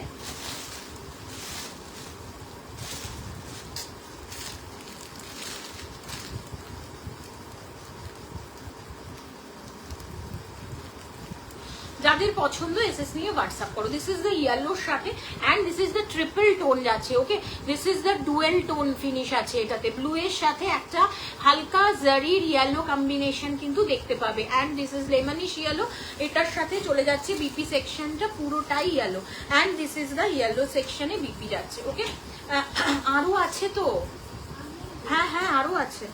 যাদের যাদের পছন্দ এসএস নিয়ে হোয়াটসঅ্যাপ করো। দিস ইজ দ্য ইয়েলোর সাথে and this is the triple tone যাচ্ছে, okay this is the dual tone finish আছে এটাতে, ব্লু এর সাথে একটা হালকা জারির ইয়েলো কম্বিনেশন কিন্তু দেখতে পাবে and this is lemonish yellow, এটার সাথে চলে যাচ্ছে বিপি সেকশনটা পুরোটাই yellow and this is the yellow সেকশনে বিপি যাচ্ছে, ওকে আরো আছে তো, হ্যাঁ হ্যাঁ আরো আছে।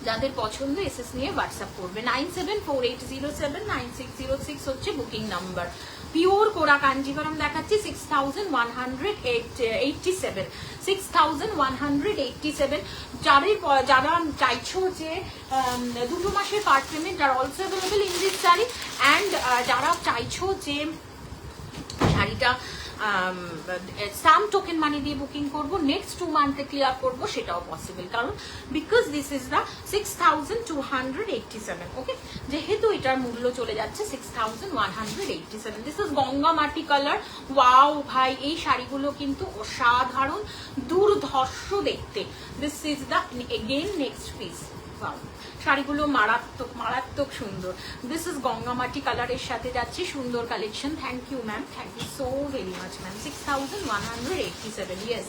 যাদের পছন্দ এসএস নিয়ে হোয়াটসঅ্যাপ করবে। 9748079606 হচ্ছে বুকিং নাম্বার। পিওর কোরা কাঞ্জিভারম দেখাচ্ছি 6187, 6187। যারা চাইছো যে 2 মাসের পার্ট পেমেন্ট আর also available in this sari and যারা চাইছো যে শাড়িটা সাম টোকেন মানি দিয়ে বুকিং করবো, নেক্সট 2 মান্থে ক্লিয়ার করবো, সেটাও পসিবল, কারণ বিকজ দিস ইজ দ্য 6287, ওকে যেহেতু এটার মূল্য চলে যাচ্ছে 6187। দিস ইজ গঙ্গা মাটি কালার। ওয়াও ভাই এই শাড়িগুলো কিন্তু অসাধারণ দুর্ধর্ষ দেখতে। This is the again next piece. Wow শাড়িগুলো মারাত্মক মারাত্মক সুন্দর। দিস ইজ গঙ্গামাটি কালারের সাথে যাচ্ছে, সুন্দর collection. Thank you ma'am, thank you so very much ma'am. 6187, yes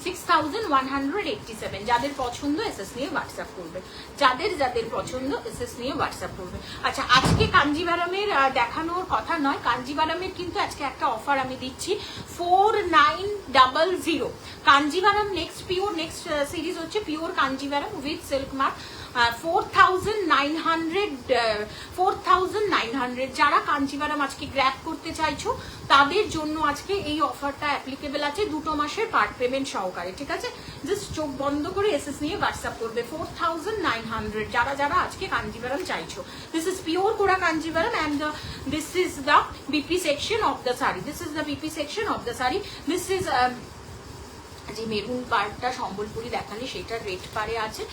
6187। যাদের পছন্দ এসএস নিয়ে হোয়াটসঅ্যাপ করবে, যাদের পছন্দ এসএস নিয়ে হোয়াটসঅ্যাপ করবে। আচ্ছা আজকে কাঞ্জিভারামের দেখানোর কথা নয়, কাঞ্জিভারামের কিন্তু আজকে একটা অফার আমি দিচ্ছি 4900। কাঞ্জিভারাম নেক্সট সিরিজ হচ্ছে pure Kanjivaram with silk mark 4900। যারা কাঞ্জিভারাম আজকে গ্র্যাব করতে চাইছো তাদের জন্য আজকে এই অফারটা অ্যাপ্লিকেবল আছে 2 মাসের পার্ট পেমেন্ট সহকারে, ঠিক আছে? জাস্ট চোখ বন্ধ করে এসএস নিয়ে হোয়াটসঅ্যাপ করবে 4900। যারা আজকে কাঞ্জিভারাম চাইছো, this is pure kora Kanjivaram and this is the BP section of the sari. This is যে মেরুন পাড়টা সম্বলপুরি দেখালে সেটা রেড পারে আছে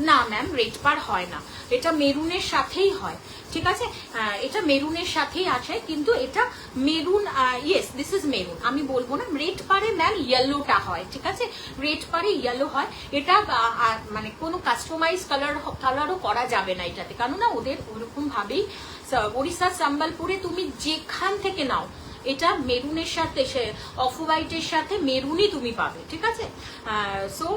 না ম্যাম, রেড পার হয় না, এটা মেরুনের সাথেই হয়, ঠিক আছে? এটা মেরুনের সাথেই আছে, কিন্তু এটা maroon, yes this is maroon, আমি বলবো না রেড পারে ম্যাম, ইয়েলোটা হয়, ঠিক আছে? রেড পারে ইয়েলো হয়। এটা মানে কোনো কাস্টমাইজ কালারও করা যাবে না এটাতে, কেননা ওদের ওরকম ভাবেই ওড়িশা সম্বলপুরে তুমি যেখান থেকে নাও এটা মেরুনের সাথে অফ হোয়াইটের সাথে মেরুনই তুমি পাবে, ঠিক আছে? সো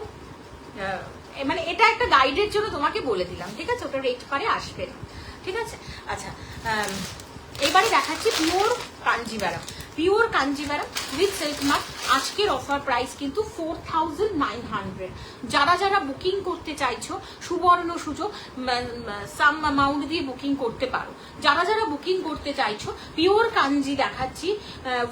মানে এটা একটা গাইডের জন্য তোমাকে বলে দিলাম, ঠিক আছে? ওটা রেট পারে আসবে না, ঠিক আছে? আচ্ছা এবারে দেখাচ্ছি pure Kanjivaram with silk mark. আজকের অফার প্রাইস কিন্তু 4900। যারা বুকিং করতে চাইছো সুবর্ণ সুযোগ, সাম অ্যামাউন্ট দিয়ে বুকিং করতে পারো। যারা বুকিং করতে চাইছো পিওর কাঞ্জি দেখাচ্ছি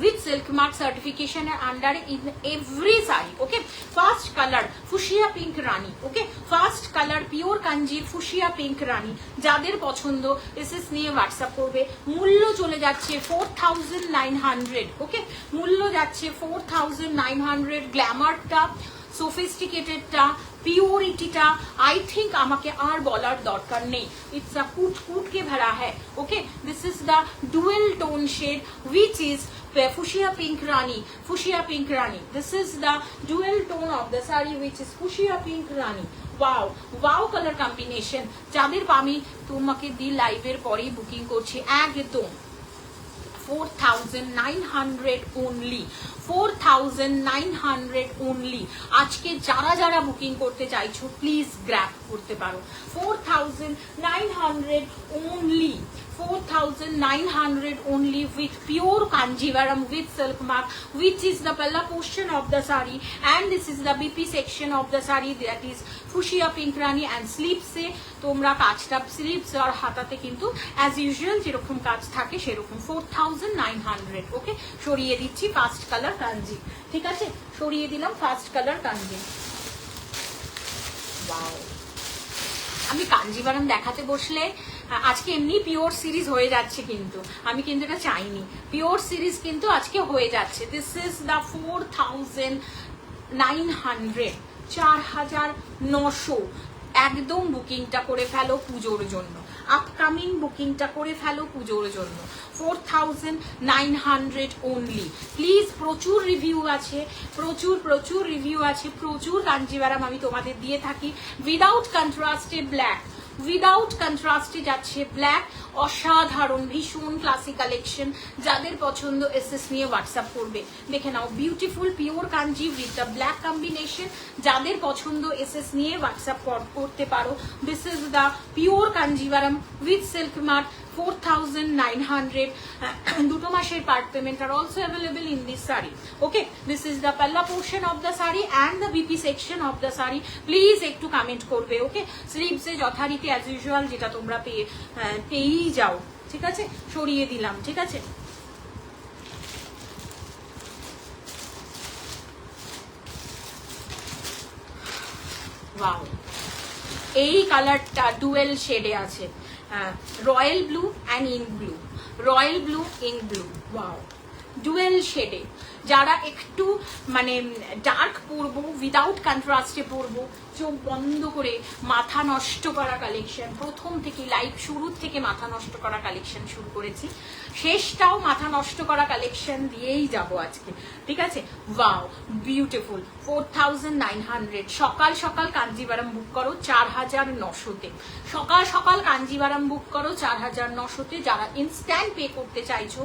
উইথ সিল্ক মার্ক সার্টিফিকেশনের আন্ডারে in every sari, okay? First colour fuchsia pink Rani, okay first colour pure কাঞ্জির ফুশিয়া পিঙ্ক রানী। যাদের পছন্দ এসএস নিয়ে হোয়াটসঅ্যাপ করবে। মূল্য চলে যাচ্ছে 4900, ওকে মূল্য যাচ্ছে 4900। গ্ল্যামারটা, সোফিস্টিকেটেডটা, পিওরিটিটা আই থিঙ্ক আমাকে আর বলার দরকার নেই। ইটস আ কুট কে ভরা হ্যাঁ, okay this is the dual tone shade which is fuchsia pink rani. This is the dual tone of the saree which is fuchsia pink rani. wow color combination। যাদের আমি তোমাকে দি লাইভের পরেই বুকিং করছি একদম 4900 only, 4900 only। আজকে যারা বুকিং করতে চাইছো প্লিজ গ্র্যাব করতে পারো 4900 only, 4900 only with pure Kanjivaram with silk mark, which is the palla portion of the saree and this is the BP section of the saree, that is fuchsia pink rani and sleeves এ তোমরা কাজটা স্লিভস আর হাতাতে কিন্তু অ্যাজ ইউজুয়াল যেরকম কাজ থাকে সেরকম 4900, ওকে? সরিয়ে দিচ্ছি ফার্স্ট কালার কাঞ্জি, ঠিক আছে? সরিয়ে দিলাম ফার্স্ট কালার কাঞ্জি। ওয়াও আমি কাঞ্জিভারাম দেখাতে বসলে আজকে এমনি পিওর সিরিজ হয়ে যাচ্ছে, কিন্তু আমি কিন্তু এটা চাইনি। পিওর সিরিজ কিন্তু আজকে হয়ে যাচ্ছে। This is the 4900, 4900। একদম বুকিংটা করে ফেলো পুজোর জন্য, আপকামিং বুকিংটা করে ফেলো পুজোর জন্য। 4900 only, প্লিজ। প্রচুর রিভিউ আছে, প্রচুর রিভিউ আছে, প্রচুর কাঞ্জিভারাম আমি তোমাদের দিয়ে থাকি উইদাউট কন্ট্রাস্টে ব্ল্যাক, উইদাউট কন্ট্রাস্টে যাচ্ছে ব্ল্যাক, অসাধারণ ভীষণ ক্লাসিক কালেকশন। যাদের পছন্দ এসএস নিয়ে হোয়াটসঅ্যাপ করবে। দেখে নাও beautiful pure Kanji with the black combination. যাদের পছন্দ এসএস নিয়ে হোয়াটসঅ্যাপ করতে পারো। This is the pure Kanjivaram with silk mark 4900. দুটো মাসের পার্ট পেমেন্ট আর also available in this sari. Okay, this is the palla portion of the sari and the BP section of the sari. Please একটু কমেন্ট করবে। ওকে, স্লিভসে যথারীতি অ্যাজ ইউজুয়াল যেটা তোমরা পেয়েই যাও, ঠিক আছে, সরিয়ে দিলাম, ঠিক আছে। ওয়াও, এই কালারটা ডুয়েল শেডে আছে, royal blue and ink blue, royal blue ink blue. Wow, dual শেডে যারা একটু মানে ডার্ক পরবো, উইদাউট কন্ট্রাস্টে পরবো, চোখ বন্ধ করে মাথা নষ্ট করা কালেকশন। প্রথম থেকে লাইভ শুরুর থেকে মাথা নষ্ট করা কালেকশন শুরু করেছি, শেষটাও মাথা নষ্ট করা কালেকশন দিয়েই যাব আজকে, ঠিক আছে। Wow, beautiful 4900। সকাল সকাল কাঞ্জিভারাম বুক করো 4900-তে, সকাল সকাল কাঞ্জিভারাম বুক করো 4900-তে। যারা ইনস্ট্যান্ট পে করতে চাইছো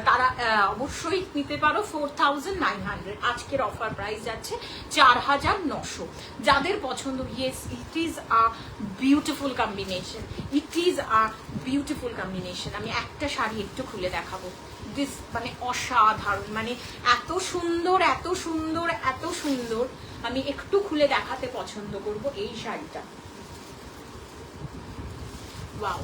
তারা অবশ্যই নিতে পারো 4900। আজকের অফার প্রাইস যাচ্ছে 4900। যাদের পছন্দ, yes it is a beautiful combination, it is a beautiful combination. আমি একটা শাড়ি একটু খুলে দেখাবো, দিস মানে অসাধারণ, মানে এত সুন্দর এত সুন্দর এত সুন্দর। আমি একটু খুলে দেখাতে পছন্দ করব এই শাড়িটা। Wow,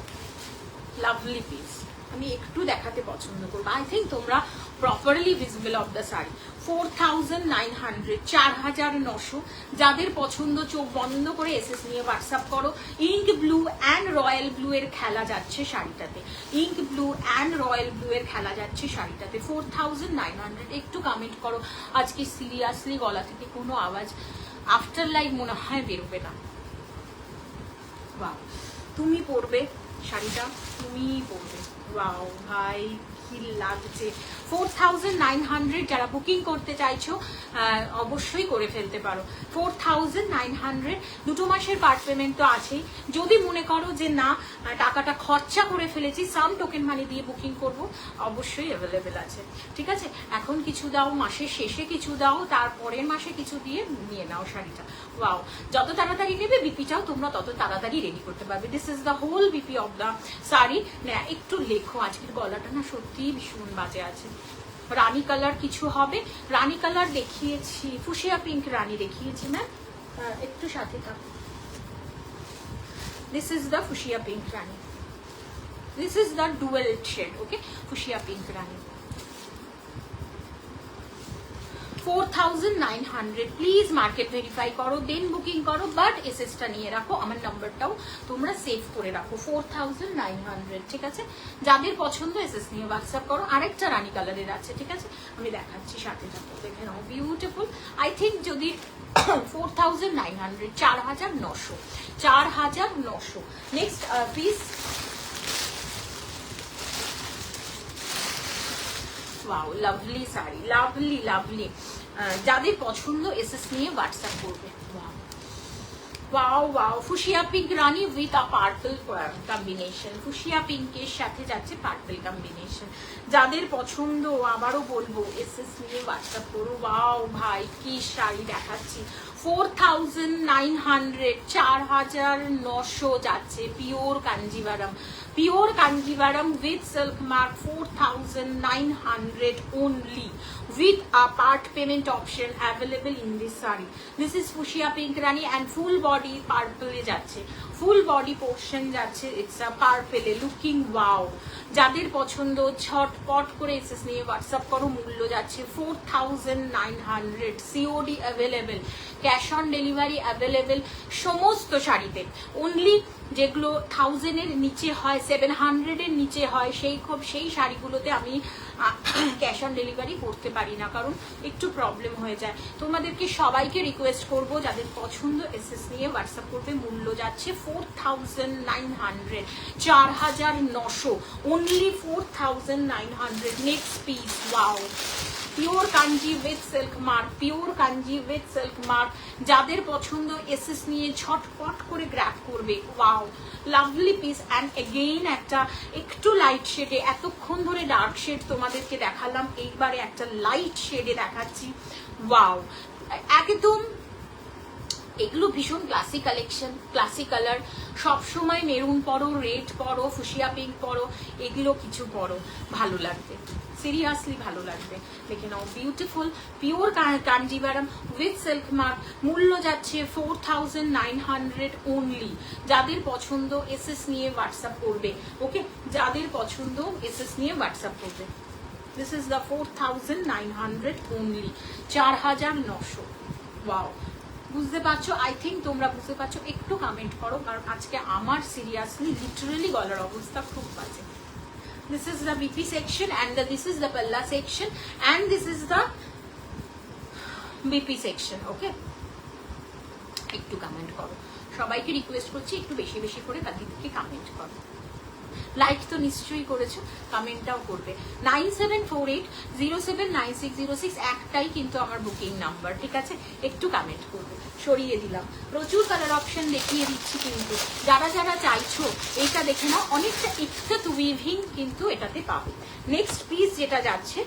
lovely piece. আমি একটু দেখাতে পছন্দ করবো। আই থিঙ্ক তোমরা properly visible of the sari. 4900, 4900। যাদের পছন্দ চোখ বন্ধ করে এসএস নিয়ে হোয়াটসঅ্যাপ করো। Ink blue and royal blue এর খেলা যাচ্ছে শাড়িটাতে, ink blue and royal blue এর খেলা যাচ্ছে শাড়িটাতে। 4900। একটু কমেন্ট করো। আজকে সিরিয়াসলি গলা থেকে কোনো আওয়াজ আফটার লাইভ মনে হয় বেরোবে না। বাহ, তুমি পরবে শাড়িটা, তুমিই পরবে। ওয়াও ভাই, কি লাগছে। 4900 যারা বুকিং করতে চাইছো অবশ্যই করে ফেলতে পারো। 4900, দুটো মাসের পার্ট পেমেন্ট তো আছেই। যদি মনে করো যে না টাকাটা খরচা করে ফেলেছি, সাম টোকেন মানি দিয়ে বুকিং করব, অবশ্যই অ্যাভেলেবেল আছে, ঠিক আছে। এখন কিছু দাও, মাসের শেষে কিছু দাও, তারপরের মাসে কিছু দিয়ে নিয়ে নাও শাড়িটা। ওয়াও, যত তাড়াতাড়ি নেবে বিপিটাও তোমরা তত তাড়াতাড়ি রেডি করতে পারবে। This is the whole BP of the sari. একটু লেখো, আজকের গলাটা না সত্যিই ভীষণ বাজে আছে। রানী কালার কিছু হবে, রানী কালার দেখিয়েছি, ফুশিয়া পিঙ্ক রানী দেখিয়েছি না, একটু সাথে থাকো। This is the fuchsia pink rani, this is the dual shade. Okay, fuchsia pink rani 4900। Please market verify করো, দেন বুকিং করো, বাট এসএসটা নিয়ে রাখো, আমার নাম্বারটাও তোমরা সেভ করে রাখো। 4900, ঠিক আছে। যাদের পছন্দ এসএস নিয়ে হোয়াটসঅ্যাপ করো। আরেকটা রানী কালারের আছে, ঠিক আছে, আমি দেখাচ্ছি, সাথে থাকো, দেখে নাও। বিউটিফুল। আই থিঙ্ক যদি 4900, 4900, 4900। Next piece. Wow, lovely sari, lovely lovely. যাদের পছন্দ এসএস নিয়ে হোয়াটসঅ্যাপ করবে। Wow wow, fuchsia pink Rani with a purple combination. Fuchsia পিঙ্কের সাথে যাচ্ছে পার্পল কম্বিনেশন। যাদের পছন্দ আবারও বলবো এসএস নিয়ে হোয়াটসঅ্যাপ করো। ওয়াও ভাই, কি শাড়ি দেখাচ্ছি। 4900, 4900 যাচ্ছে pure Kanjivaram, pure Kanjivaram with silk mark. 4900 only with a part payment option available in this saree. This is fuchsia pink rani and full body purple e যাচ্ছে, ফুল বডি পোর্শন যাচ্ছে, it's a purple looking. Wow, যাদের পছন্দ ঝটপট করে এসএস নিয়ে হোয়াটসঅ্যাপ করো। মূল্য যাচ্ছে 4900। COD available, cash on delivery available সমস্ত শাড়িতে। অনলি যেগুলো 1000-এর নিচে হয়, 700-এর নিচে হয়, সেই শাড়িগুলোতে আমি ক্যাশ অন ডেলিভারি করতে পারি না, কারণ একটু প্রবলেম হয়ে যায়। তোমাদেরকে সবাইকে রিকোয়েস্ট করব, যাদের পছন্দ এসএস নিয়ে হোয়াটসঅ্যাপ করবে। মূল্য যাচ্ছে 4900, 4900 only 4900। Next piece. Wow, pure Kanji with silk mark, pure Kanji with silk mark. যাদের পছন্দ এসএস নিয়ে ঝটপট করে গ্র্যাব করবে। Wow, lovely piece. And again একটা একটু লাইট শেডে, এতক্ষণ ধরে ডার্ক শেড তোমাদেরকে দেখালাম, এইবারে একটা লাইট শেডে দেখাচ্ছি। ওয়াও, একদম এগুলো ভীষণ ক্লাসি কালেকশন, ক্লাসি কালার। সবসময় মেরুন পরো, রেড পরো, ফুসিয়া পিঙ্ক পরো, এগুলো কিছু পরো, ভালো লাগবে, সিরিয়াসলি ভালো লাগবে। দেখে নাও, beautiful pure Kanjivaram with silk mark. মূল্য যাচ্ছে 4900 অনলি। যাদের পছন্দ এসএস নিয়ে হোয়াটসঅ্যাপ করবে। ওকে, যাদের পছন্দ এসএস নিয়ে হোয়াটসঅ্যাপ করবে। This is the 4900 only, 4900। Wow, বুঝতে পারছো? আই থিঙ্ক তোমরা বুঝতে পারছো। একটু কমেন্ট করো, কারণ আজকে আমার সিরিয়াসলি লিটারালি গলার অবস্থা খুব বাজে। This is the BP section and this is the Palla section and this is the BP section. Okay, একটু কমেন্ট করো, সবাইকে রিকোয়েস্ট করছি একটু বেশি বেশি করে তাদেরকে কমেন্ট করো। লাইক তো নিশ্চয়ই করেছো, কমেন্টটাও করবে। 9748079606 একটাই কিন্তু আমার বুকিং নাম্বার, ঠিক আছে? একটু কমেন্ট করবে। সরিয়ে দিলাম, প্রচুর কালার অপশন দেখিয়ে দিচ্ছি, কিন্তু যারা যারা চাইছো এটা দেখে নাও। অনেকটা ইক্কাত উইভিং কিন্তু এটাতে পাবে। নেক্সট পিস যেটা যাচ্ছে,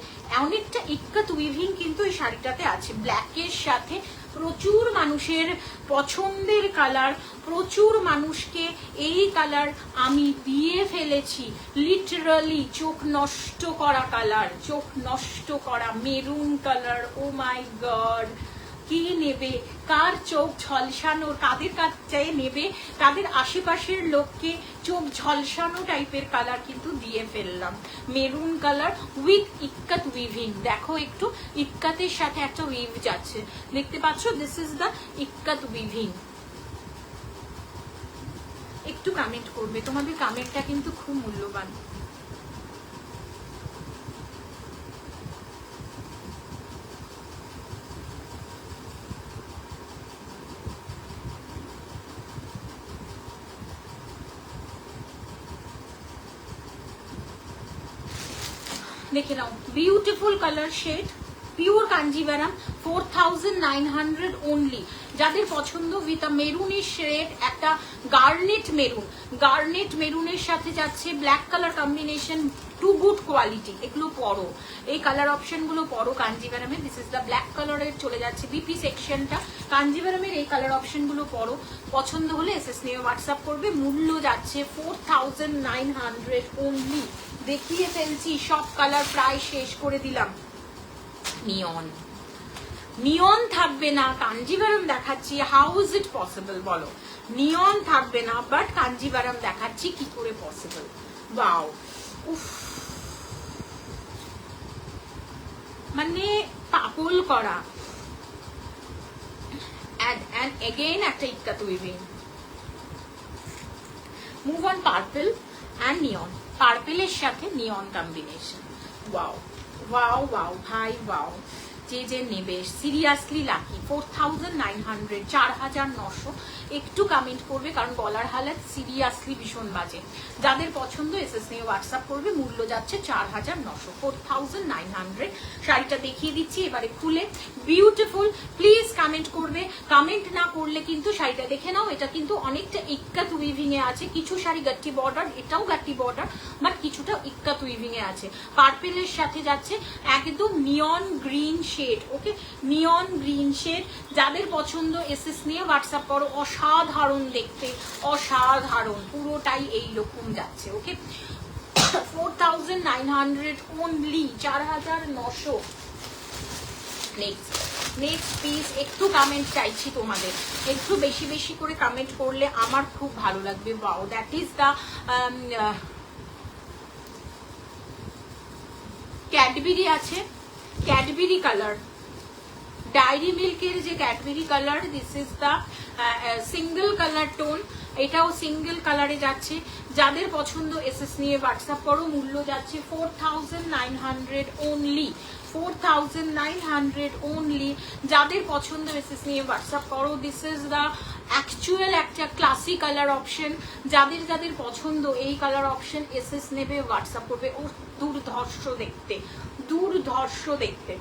অনেকটা ইক্কাত উইভিং কিন্তু এই শাড়িটাতে আছে, ব্ল্যাকের সাথে। প্রচুর মানুষের পছন্দের কালার, প্রচুর মানুষকে এই কালার আমি দিয়ে ফেলেছি। লিটারালি চোখ নষ্ট করা কালার, চোখ নষ্ট করা maroon colour. Oh my god, কি নেবে? কার চোখ ঝলসানো, কাদের কাছে নেবে? তাদের আশেপাশের লোককে চোখ ঝলসানো টাইপের কালার কিন্তু দিয়ে ফেললাম। Maroon colour with ikat weaving. দেখো একটু, ইক্কাতের সাথে একটা উইভ যাচ্ছে, দেখতে পাচ্ছ? This is the ikat weaving. একটু কমেন্ট করবে, তোমাদের কমেন্টটা কিন্তু খুব মূল্যবান। দেখে নাও, beautiful colour shade, pure Kanjivaram, 4900 only. যাদের পছন্দ উইথ আ মেরুনের শেড, একটা গার্নেট মেরুন, গার্নেট মেরুনের সাথে যাচ্ছে black colour combination, too good quality. এগুলো পরো, এই কালার অপশন গুলো পরো কাঞ্জিভারামের। দিস ইজ দ্য ব্ল্যাক কালারের চলে যাচ্ছে বিপি সেকশনটা। কাঞ্জিভারামের এই কালার অপশন গুলো পরো, পছন্দ হলে এসএস নিয়ে হোয়াটসঅ্যাপ করবে। মূল্য যাচ্ছে 4900 অনলি। দেখিয়ে ফেলছি, সব কালার প্রায় শেষ করে দিলাম। নিয়ন, নিয়ন থাকবে না, কাঞ্জিভারাম দেখাচ্ছি। হাউ ইজ ইট পসিবল বলো? নিয়ন থাকবে না, বাট কাঞ্জিভারাম দেখাচ্ছি, কি করে পসিবল? ওয়াও, উফ, মানে পাগল করা। and again একটা ikat weaving. Move on purple and neon, পার্পেলের সাথে neon combination. Wow wow wow ভাই, ওয়াও। যে যে নেবে সিরিয়াসলি লাকি। 4900, 4900। একটু কমেন্ট করবে, কারণ গলার হালাত সিরিয়াসলি ভীষণ বাজে। যাদের পছন্দ এসএস নিয়ে হোয়াটসঅ্যাপ করবে। মূল্য যাচ্ছে 4900, 4900। শাড়িটা দেখিয়ে দিচ্ছি এবারে খুলে। বিউটিফুল, প্লিজ কমেন্ট করবে। কমেন্ট না করলে কিন্তু শাড়িটা দেখে নাও, এটা কিন্তু অনেকটা ইক্কাত উইভিং এ আছে। কিছু শাড়ি গাট্টি বর্ডার, এটাও গাট্টি বর্ডার, বাট কিছুটা ইক্কাত উইভিং এ আছে। পার্পেলের সাথে যাচ্ছে একদম নিয়ন গ্রিন শেড। ওকে, নিয়ন গ্রিন শেড। যাদের পছন্দ এসএস নিয়ে হোয়াটসঅ্যাপ করো। অসাধারণ দেখতে, অসাধারণ, পুরোটাই এইরকম যাচ্ছে। ওকে, 4900 অনলি, 4900। Next next piece. একটু কমেন্ট চাইছি তোমাদের, একটু বেশি বেশি করে কমেন্ট করলে আমার খুব ভালো লাগবে। Wow, that is the Cadbury আছে, ক্যাডবেরি কালার, ডায়েরি মিল্কের যে Cadbury colour. This is the single colour tone, এটাও সিঙ্গেল কালারে যাচ্ছে। যাদের পছন্দ এসএস নিয়ে হোয়াটসঅ্যাপ করো। মূল্য যাচ্ছে 4900 অনলি, 4900 অনলি। যাদের পছন্দ এসএস নিয়ে হোয়াটসঅ্যাপ করো। দিস ইজ দ্য অ্যাকচুয়াল একটা ক্লাসি কালার অপশন। যাদের যাদের পছন্দ এই কালার অপশন এসএস নেবে, হোয়াটসঅ্যাপ করবে। ও দুর্ধর্ষ দেখতে, দুর্ধর্ষ দেখতে।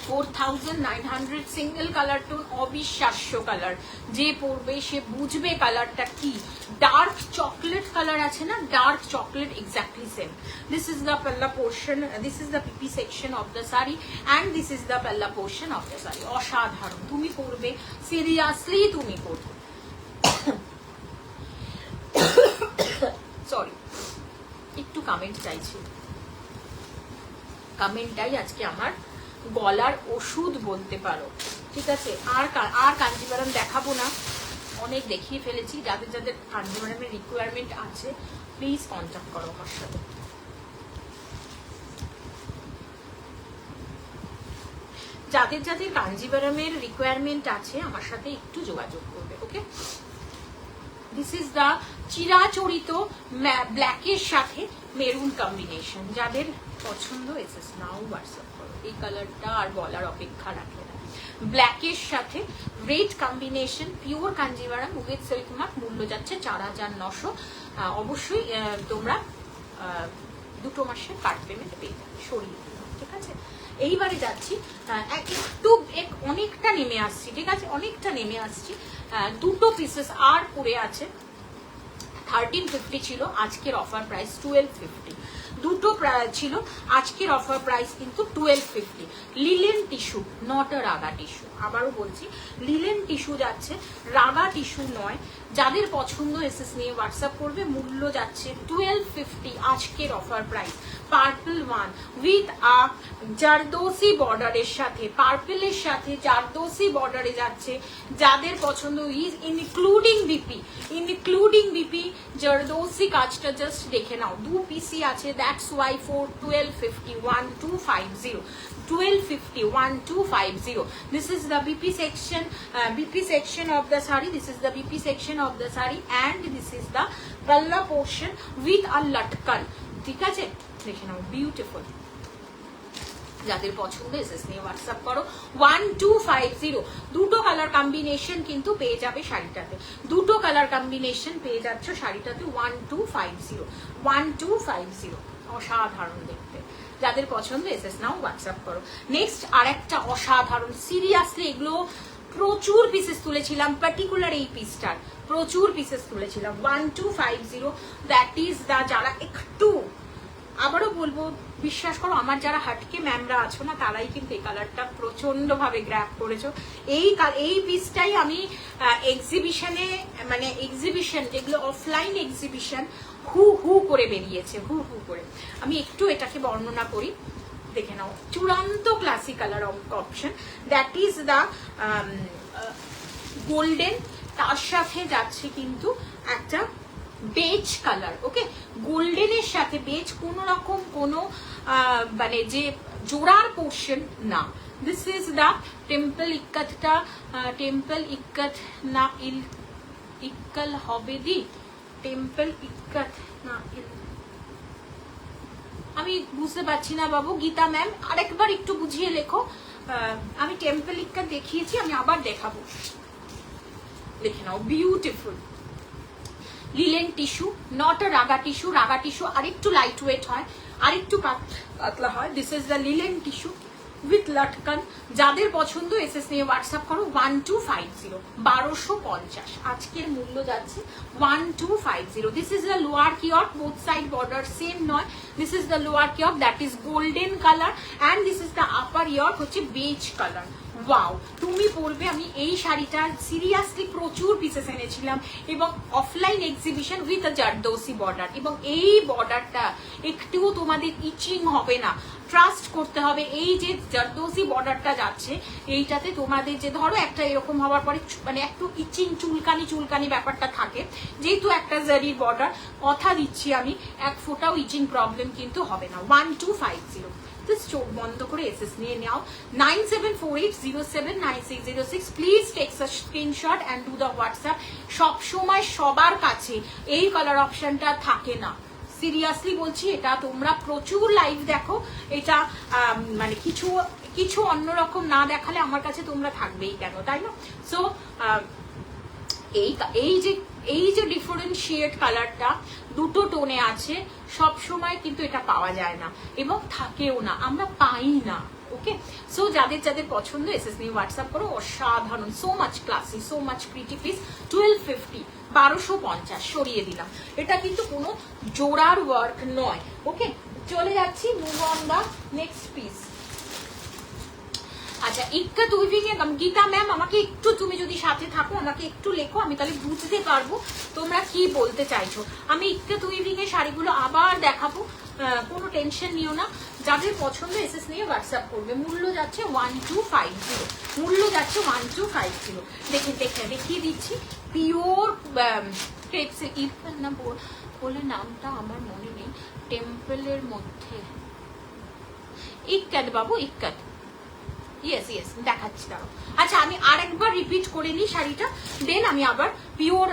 4900 সিঙ্গেল কালার টোন, অবিশ্বাস্য কালার। যে পরবে সে বুঝবে কালারটা কি। ডার্ক চকলেট কালার আছে না, dark chocolate, exactly same. This is the palla portion, this is the PP section of the sari and this is the palla portion of the sari. অসাধারণ, তুমি পরবে, সিরিয়াসলি তুমি পরবে। সরি, একটু কমেন্ট চাইছি, কমেন্টটাই আজকে আমার গলার ওষুধ বলতে পারো, ঠিক আছে। আর কাঞ্জিভারাম দেখাবো না, অনেক দেখিয়ে ফেলেছি। যাদের যাদের কাঞ্জিভারামের রিকোয়ারমেন্ট আছে প্লিজ কন্ট্যাক্ট করো আমার সাথে। যাদের যাদের কাঞ্জিভারামের রিকোয়ারমেন্ট আছে আমার সাথে একটু যোগাযোগ করবে, ওকে। দিস ইজ দ্য চিরাচরিত ব্ল্যাকের সাথে মেরুন কম্বিনেশন। যাদের পছন্দ এসএস নাও হোয়াটসঅ্যাপ করো। এই কালারটা আর বলার অপেক্ষা রাখে না। ব্ল্যাকের সাথে red combination, pure Kanjivaram with silk mark, মূল্য যাচ্ছে 4900। অবশ্যই তোমরা 2 মাসের কার্ড পেমেন্ট পেয়ে যাবে, সরিয়ে দিলাম, ঠিক আছে। এইবারে যাচ্ছি একটু অনেকটা নেমে আসছি, ঠিক আছে, অনেকটা নেমে আসছি। 2 পিসেস আর পড়ে আছে। 1350 ছিল, আজকের অফার প্রাইস 1250। 2 ছিল, আজকের অফার প্রাইস কিন্তু 1250। Linen tissue, not a raga tissue. আবারও বলছি, লিলেন টিস্যু যাচ্ছে, রাগা টিস্যু নয়। যাদের পছন্দ এসএস নিয়ে হোয়াটসঅ্যাপ করবে। মূল্য যাচ্ছে 1250, আজকের offer price. Purple one with a zardozi বর্ডারের সাথে, পার্পলের সাথে জারদোসি বর্ডারে যাচ্ছে। যাদের পছন্দ ইজ ইনক্লুডিং বিপি জারদোসি কাজটা জাস্ট দেখে নাও। 2 পিসি আছে, that's why for 1250, 1250, 1250, 1250. This is the BP section of the saree. This is the BP section of the saree and this is the palla portion with a latkan. ঠিক আছে, দেখে নাও, বিউটিফুল। যাদের পছন্দ এসএস নিয়ে হোয়াটসঅ্যাপ করো। 1250। 2 কালার কম্বিনেশন কিন্তু পেয়ে যাবে শাড়িটাতে, 2 কালার কম্বিনেশন পেয়ে যাচ্ছ শাড়িটাতে। 1250, 1250, অসাধারণ দেখতে। যাদের পছন্দ এসএস নাও হোয়াটসঅ্যাপ করো। নেক্সট আর একটা অসাধারণ, সিরিয়াসলি এগুলো প্রচুর পিসেস তুলেছিলাম, পার্টিকুলার এই পিসটার প্রচুর পিসেস তুলেছিলাম। 1250, দ্যাট ইজ দ্য, যারা একটু, আবারও বলবো, বিশ্বাস করো আমার যারা হাটকে ম্যামরা আছো না তারাই কিন্তু এই কালারটা প্রচন্ড ভাবে গ্র্যাব করেছো। এই পিসটাই আমি এক্সিবিশনে, মানে এক্সিবিশন যেগুলো অফলাইন এক্সিবিশন হু করে বেরিয়েছে, হু করে। আমি একটু এটাকে বর্ণনা করি, দেখে নাও। চূড়ান্ত classic colour option, that is the golden, তার সাথে যাচ্ছে কিন্তু একটা বেজ কালার, ওকে। গোল্ডেনের সাথে বেজ, কোন রকম কোনো মানে যে জোড়ার পোর্শন না। দিস ইজ দ্য টেম্পল ইক্কাতটা, টেম্পল ইক্কাত না ইক্কাল হবে দি, টেম্পল ইক্কাত না আমি বুঝতে পারছি না বাবু। গীতা ম্যাম আরেকবার একটু বুঝিয়ে লেখো। আমি টেম্পল ইক্কাত দেখিয়েছি, আমি আবার দেখাবো, দেখে নাও, beautiful. Linen tissue, not a raga tissue. Raga tissue আরেকটু লাইট ওয়েট হয়, আরেকটু পাতলা হয়। This is the linen tissue with latkan. যাদের পছন্দ এসএস নিয়ে হোয়াটসঅ্যাপ করো। 1250, 1250, আজকের মূল্য যাচ্ছে 1250। This is the lower yoke, both side border same নয়। This is the lower yoke, that is golden colour and this is the upper yoke, হচ্ছে বেজ কালার। ওয়াও, তুমি পরবে। আমি এই শাড়িটার সিরিয়াসলি প্রচুর পিসেস এনেছিলাম এবং offline exhibition with a zardozi border, এবং এই বর্ডারটা একটুও তোমাদের ইচিং হবে না, ট্রাস্ট করতে হবে। এই যে জারদোসি বর্ডারটা যাচ্ছে এইটাতে তোমাদের যে ধরো একটা এরকম হওয়ার পরে মানে একটু ইচিং, চুলকানি ব্যাপারটা থাকে, যেহেতু একটা জারির বর্ডার, কথা দিচ্ছি আমি, এক ফোঁটাও ইচিং প্রবলেম কিন্তু হবে না। 1250। চোখ বন্ধ করে এসএস নিয়ে নাও। 9748079606। Please take a screenshot and do the WhatsApp. সবসময় সবার কাছে এই কালার অপশনটা থাকে না, সিরিয়াসলি বলছি। এটা তোমরা প্রচুর লাইভ দেখো, এটা মানে কিছু অন্যরকম না দেখালে আমার কাছে তোমরা থাকবেই কেন, তাই না? সো এই যে ডিফারেন্সিয়েট কালারটা দুটো টোনে আছে, সব সময় কিন্তু এটা পাওয়া যায় না এবং থাকেও না, আমরা পাই না। ওকে, সো যাদের যাদের পছন্দ এসএস নিয়ে হোয়াটসঅ্যাপ করো। অসাধারণ, so much classy, so much pretty piece. 1250, 1250 সরিয়ে দিলাম। এটা কিন্তু কোনো জোড়ার ওয়ার্ক নয়। ওকে, চলে যাচ্ছি, move on the next piece. আচ্ছা, ইক্কাত উইভিং এ গীতা ম্যাম আমাকে একটু, তুমি যদি সাথে থাকো আমাকে একটু লেখো, আমি তাহলে বুঝতে পারবো তোমরা কি বলতে চাইছো। আমি ইক্কাত উইভিং এর শাড়িগুলো আবার দেখাবো, কোনো টেনশন নিও না। যাদের পছন্দ এসএস নিয়ে হোয়াটসঅ্যাপ করবে। মূল্য যাচ্ছে 1250, মূল্য যাচ্ছে 1250। দেখিয়ে দিচ্ছি। পিওর ক্রেপস ইরফান না বলে নামটা আমার মনে নেই, টেম্পলের মধ্যে ইক্কাত বাবু, ইক্কাত। ইয়েস ইয়েস, দেখাচ্ছি দাঁড়াও। আচ্ছা, আমি আরেকবার রিপিট করে নিই শাড়িটা, দেন আমি আবার পিওর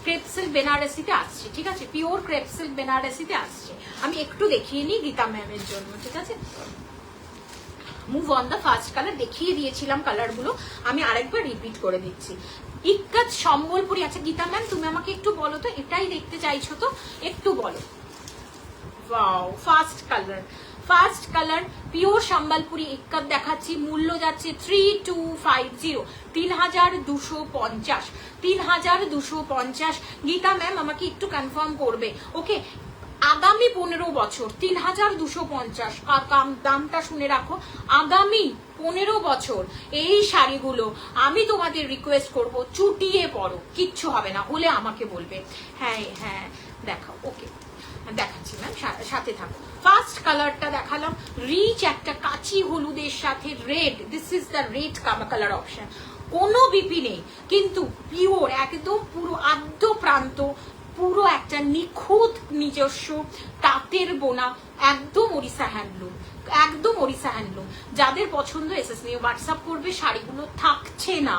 ক্রেপ সিল্ক বেনারসিতে আসছি। ঠিক আছে, পিওর ক্রেপ সিল্ক বেনারসিতে আসছি। আমি একটু দেখিয়ে নিই গীতা ম্যামের জন্য। ঠিক আছে, move on the first colour দেখিয়ে দিয়েছিলাম কালারগুলো, আমি আরেকবার রিপিট করে দিচ্ছি। ইক্কাত সম্বলপুরি। আচ্ছা গীতা ম্যাম, তুমি আমাকে একটু বলো তো, এটাই দেখতে চাইছো তো, একটু বলো। Wow, first colour pure Sambalpuri ইক্কাত দেখাচ্ছি। মূল্য যাচ্ছে 3250, 3250, 3250। গীতা ম্যাম আমাকে একটু কনফার্ম করবে। ওকে, আগামী 15 বছর 3250, দামটা শুনে রাখো। আগামী 15 বছর এই শাড়িগুলো আমি তোমাদের রিকোয়েস্ট করব চুটিয়ে পরো, কিচ্ছু হবে না, হলে আমাকে বলবে। হ্যাঁ হ্যাঁ, দেখাও। ওকে, দেখাচ্ছি ম্যাম, সাথে থাকো। ফার্স্ট কালারটা দেখালাম, রিচ একটা কাচি হলুদের সাথে red. This is the red colour option. কোনো বিপি নেই, কিন্তু পিওর একদম পুরো আদ্য প্রান্ত, পুরো একটা নিখুঁত নিজস্ব তাঁতের বোনা, একদম ওড়িশা হ্যান্ডলুম, একদম ওড়িশা হ্যান্ডলুম। যাদের পছন্দ এসএস নিয়ে হোয়াটসঅ্যাপ করবে। শাড়িগুলো থাকছে না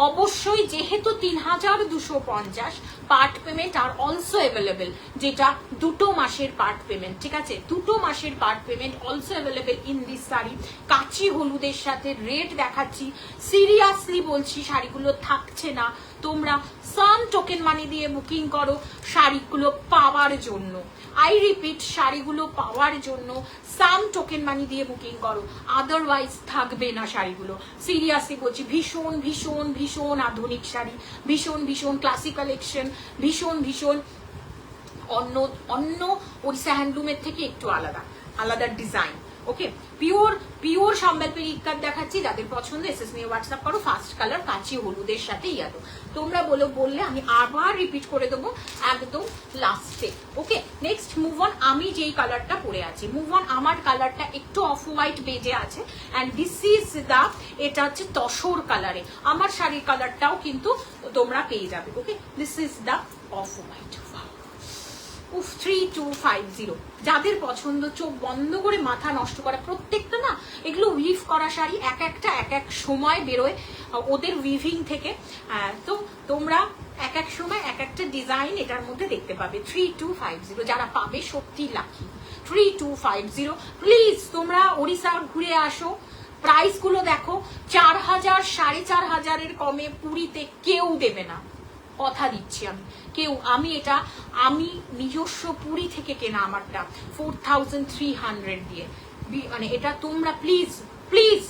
অবশ্যই, যেহেতু 3250 পার্ট পেমেন্ট আর অলসো অ্যাভেলেবেল, যেটা 2 মাসের পার্ট পেমেন্ট। ঠিক আছে, 2 মাসের part payment also available in this sari. কাচি হলুদের সাথে রেড দেখাচ্ছি। সিরিয়াসলি বলছি, শাড়িগুলো থাকছে না। তোমরা সাম টোকেন মানি দিয়ে বুকিং করো শাড়িগুলো পাওয়ার জন্য। আই রিপিট, শাড়িগুলো পাওয়ার জন্য সাম টোকেন মানি দিয়ে বুকিং করো, আদারওয়াইজ থাকবে না শাড়িগুলো। সিরিয়াসলি বলছি, ভীষণ ভীষণ ভীষণ আধুনিক শাড়ি, ভীষণ ভীষণ ক্লাসিক কালেকশন, ভীষণ ভীষণ অন্য ওড়িশা হ্যান্ডলুমের থেকে একটু আলাদা ডিজাইন। ওকে, পিওর সম্বলপুরি ইক্কাত দেখাচ্ছি। যাদের পছন্দ এসএস নিয়ে হোয়াটসঅ্যাপ করো। ফার্স্ট কালার কাচি হলুদের সাথে ইয়ালো। তোমরা বললে আমি আবার রিপিট করে দেবো একদম লাস্টে। ওকে, নেক্সট মুভ অন। আমি যেই কালারটা পরে আছি, মুভ অন। আমার কালারটা একটু অফ হোয়াইট বেজে আছে, অ্যান্ড দিস ইজ দা, এটা হচ্ছে তসর কালারে। আমার শাড়ির কালারটাও কিন্তু তোমরা পেয়ে যাবে। Okay, this is the off white. 3250। যাদের পছন্দ, চোখ বন্ধ করে মাথা নষ্ট করা, প্রত্যেকটা না এগুলো উইভ করা শাড়ি, এক এক সময় বেরোয় ওদের উইভিং থেকে। তো তোমরা এক সময় এক একটা ডিজাইন এটার মধ্যে দেখতে পাবে। 3250, যারা পাবে সত্যি লাকি। 3250, প্লিজ তোমরা ওড়িশা ঘুরে আসো। প্রাইস গুলো দেখো, 4000, 4500-এর কমে পুরীতে কেউ দেবে না, কথা দিচ্ছি আমি। আমি নিজস্ব পুরী থেকে কেনা আমারটা 4300 দিয়ে। মানে এটা তোমরা প্লিজ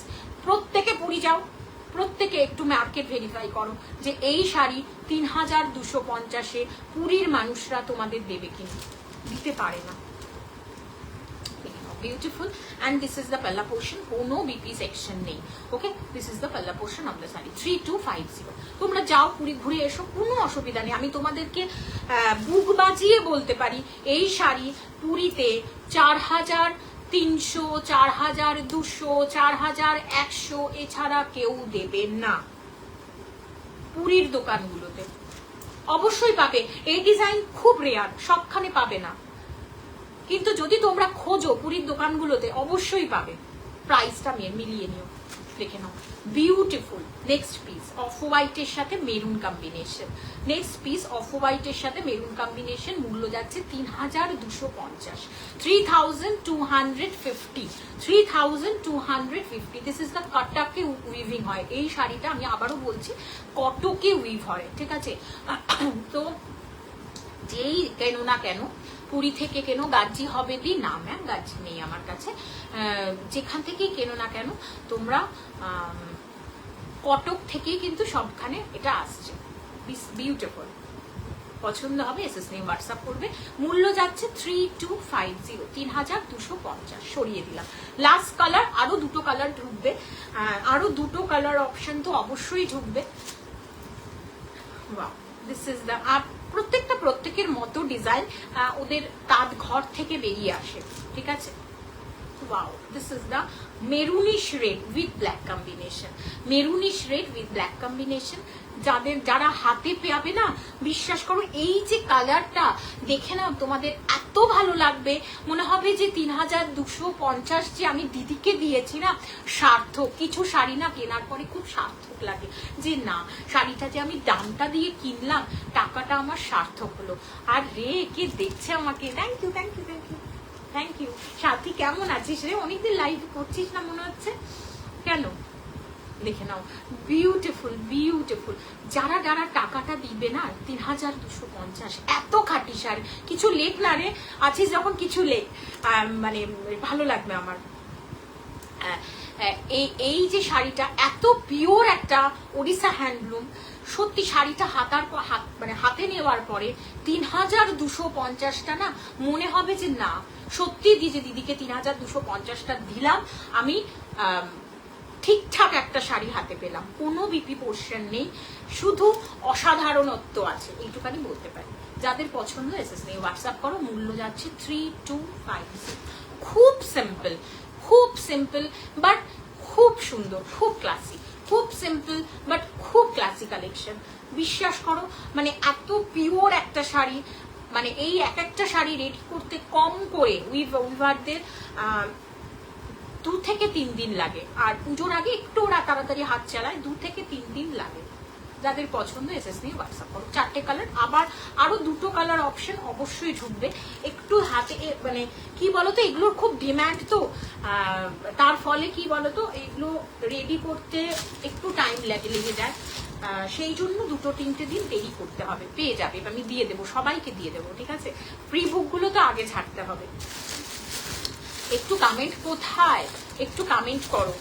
প্রত্যেকে পুরী যাও, প্রত্যেকে একটু মার্কেট ভেরিফাই করো যে এই শাড়ি 3250-এ পুরীর মানুষরা তোমাদের দেবে কিনা, দিতে পারে না। Beautiful, and this is the palla portion, কোনো বিপি সেকশন নেই। Okay, this is the palla portion of the saree। 3250। তোমরা যাও, পুরী ঘুরে এসো, কোনো অসুবিধা নেই। আমি তোমাদেরকে বুক বাজিয়ে বলতে পারি, এই শাড়ি পুরীতে 4300, 4200, 4100 এছাড়া কেউ দেবে না। পুরীর দোকানগুলোতে অবশ্যই পাবে। এই ডিজাইন খুব রেয়ার, সবখানে পাবে না, কিন্তু যদি তোমরা খোঁজো পুরীর দোকানগুলোতে অবশ্যই পাবে। প্রাইসটা মিলিয়ে নিও, দেখে নাও, বিউটিফুল। নেক্সট পিস অফ হোয়াইটের সাথে maroon combination, next piece of হোয়াইটের সাথে মেরুন কম্বিনেশন, মূল্য যাচ্ছে 3250, 3250, 3250। দিস ইজ দ্য কটকে উইভিং হয় এই শাড়িটা, আমি আবারও বলছি কটকে উইভ হয়, ঠিক আছে। তো যেই কেন না কেন, পুরী থেকে কেন, গাজ্জি হবে দি না ম্যাম, গাজ্জি নেই আমার কাছে, যেখান থেকেই কেন না কেন তোমরা কটক থেকেই কিন্তু সবখানে এটা আসছে। বিউটিফুল, পছন্দ হবে এসএস নিয়ে হোয়াটসঅ্যাপ করবে। মূল্য যাচ্ছে 3250, 3250 সরিয়ে দিলাম। লাস্ট কালার, আরো দুটো কালার ঢুকবে, আরো দুটো কালার অপশন তো অবশ্যই ঢুকবে। ওয়াও, দিস ইজ দ্য, প্রত্যেকের মতো ডিজাইন ওদের তাঁত ঘর থেকে বেরিয়ে আসে, ঠিক আছে। Wow, this is the maroonish red with black combination, maroonish red with black combination। যারা হাতে পেয়াবে না, বিশ্বাস করো এই যে কালারটা দেখে না তোমাদের এত ভালো লাগবে, মনে হবে যে 3250 যে আমি দিদিকে দিয়েছি না, সার্থক। কিছু শাড়ি না কেনার পরে খুব সার্থক লাগে যে না, শাড়িটা যে আমি দামটা দিয়ে কিনলাম, টাকাটা আমার সার্থক হলো। আর রে কে দেখছে আমাকে, thank you thank you thank you thank you. Sathi কেমন আছিস রে? অনেকদিন লাইভ করছিস না মনে হচ্ছে, কেন? দেখে নাও, বিউটিফুল বিউটিফুল। যারা যারা টাকাটা দিবে না, 3250, এত খাঁটি শাড়ি। কিছু লেখ না রে, আছিস যখন কিছু লেখ, মানে ভালো লাগবে আমার। এই যে শাড়িটা এত পিওর একটা ওড়িশা হ্যান্ডলুম, সত্যি শাড়িটা হাতে নেওয়ার পরে 3250টা না মনে হবে যে না, সত্যি দিদিকে 3250টা দিলাম, আমি ঠিকঠাক একটা শাড়ি হাতে পেলাম, কোনো বিপি পোর্শন নেই, শুধু অসাধারণত্ব আছে, এইটুখানি বলতে পারি। যাদের পছন্দ এসএস নিয়ে হোয়াটসঅ্যাপ করো। মূল্য যাচ্ছে 3250। খুব সিম্পল, খুব সিম্পল বাট খুব সুন্দর, খুব ক্লাসি, খুব সিম্পল বাট খুব ক্লাসি কালেকশন। বিশ্বাস করো, মানে এত পিওর একটা শাড়ি, মানে এই এক একটা শাড়ি রেডি করতে কম করে উইভারদের 2 থেকে 3 দিন লাগে, আর পুজোর আগে একটু ওরা তাড়াতাড়ি হাত চালায়, 2 থেকে 3 দিন লাগে। যাদের পছন্দ এসএস নিয়ে হোয়াটসঅ্যাপ করো। 4টে কালার, আবার আরো দুটো কালার অপশন অবশ্যই ঢুকবে। একটু হাতে মানে কি বলতো, এগুলোর খুব ডিমান্ড, তো তার ফলে কি বলতো, এগুলো রেডি করতে একটু টাইম লেগে যায়, সেই জন্য 2-3টে দিন দেরি করতে হবে। পেয়ে যাবে, আমি দিয়ে দেবো, সবাইকে দিয়ে দেবো, ঠিক আছে। প্রি বুকগুলো তো আগে ছাড়তে হবে। একটু কমেন্ট কোথায়, একটু কমেন্ট করো।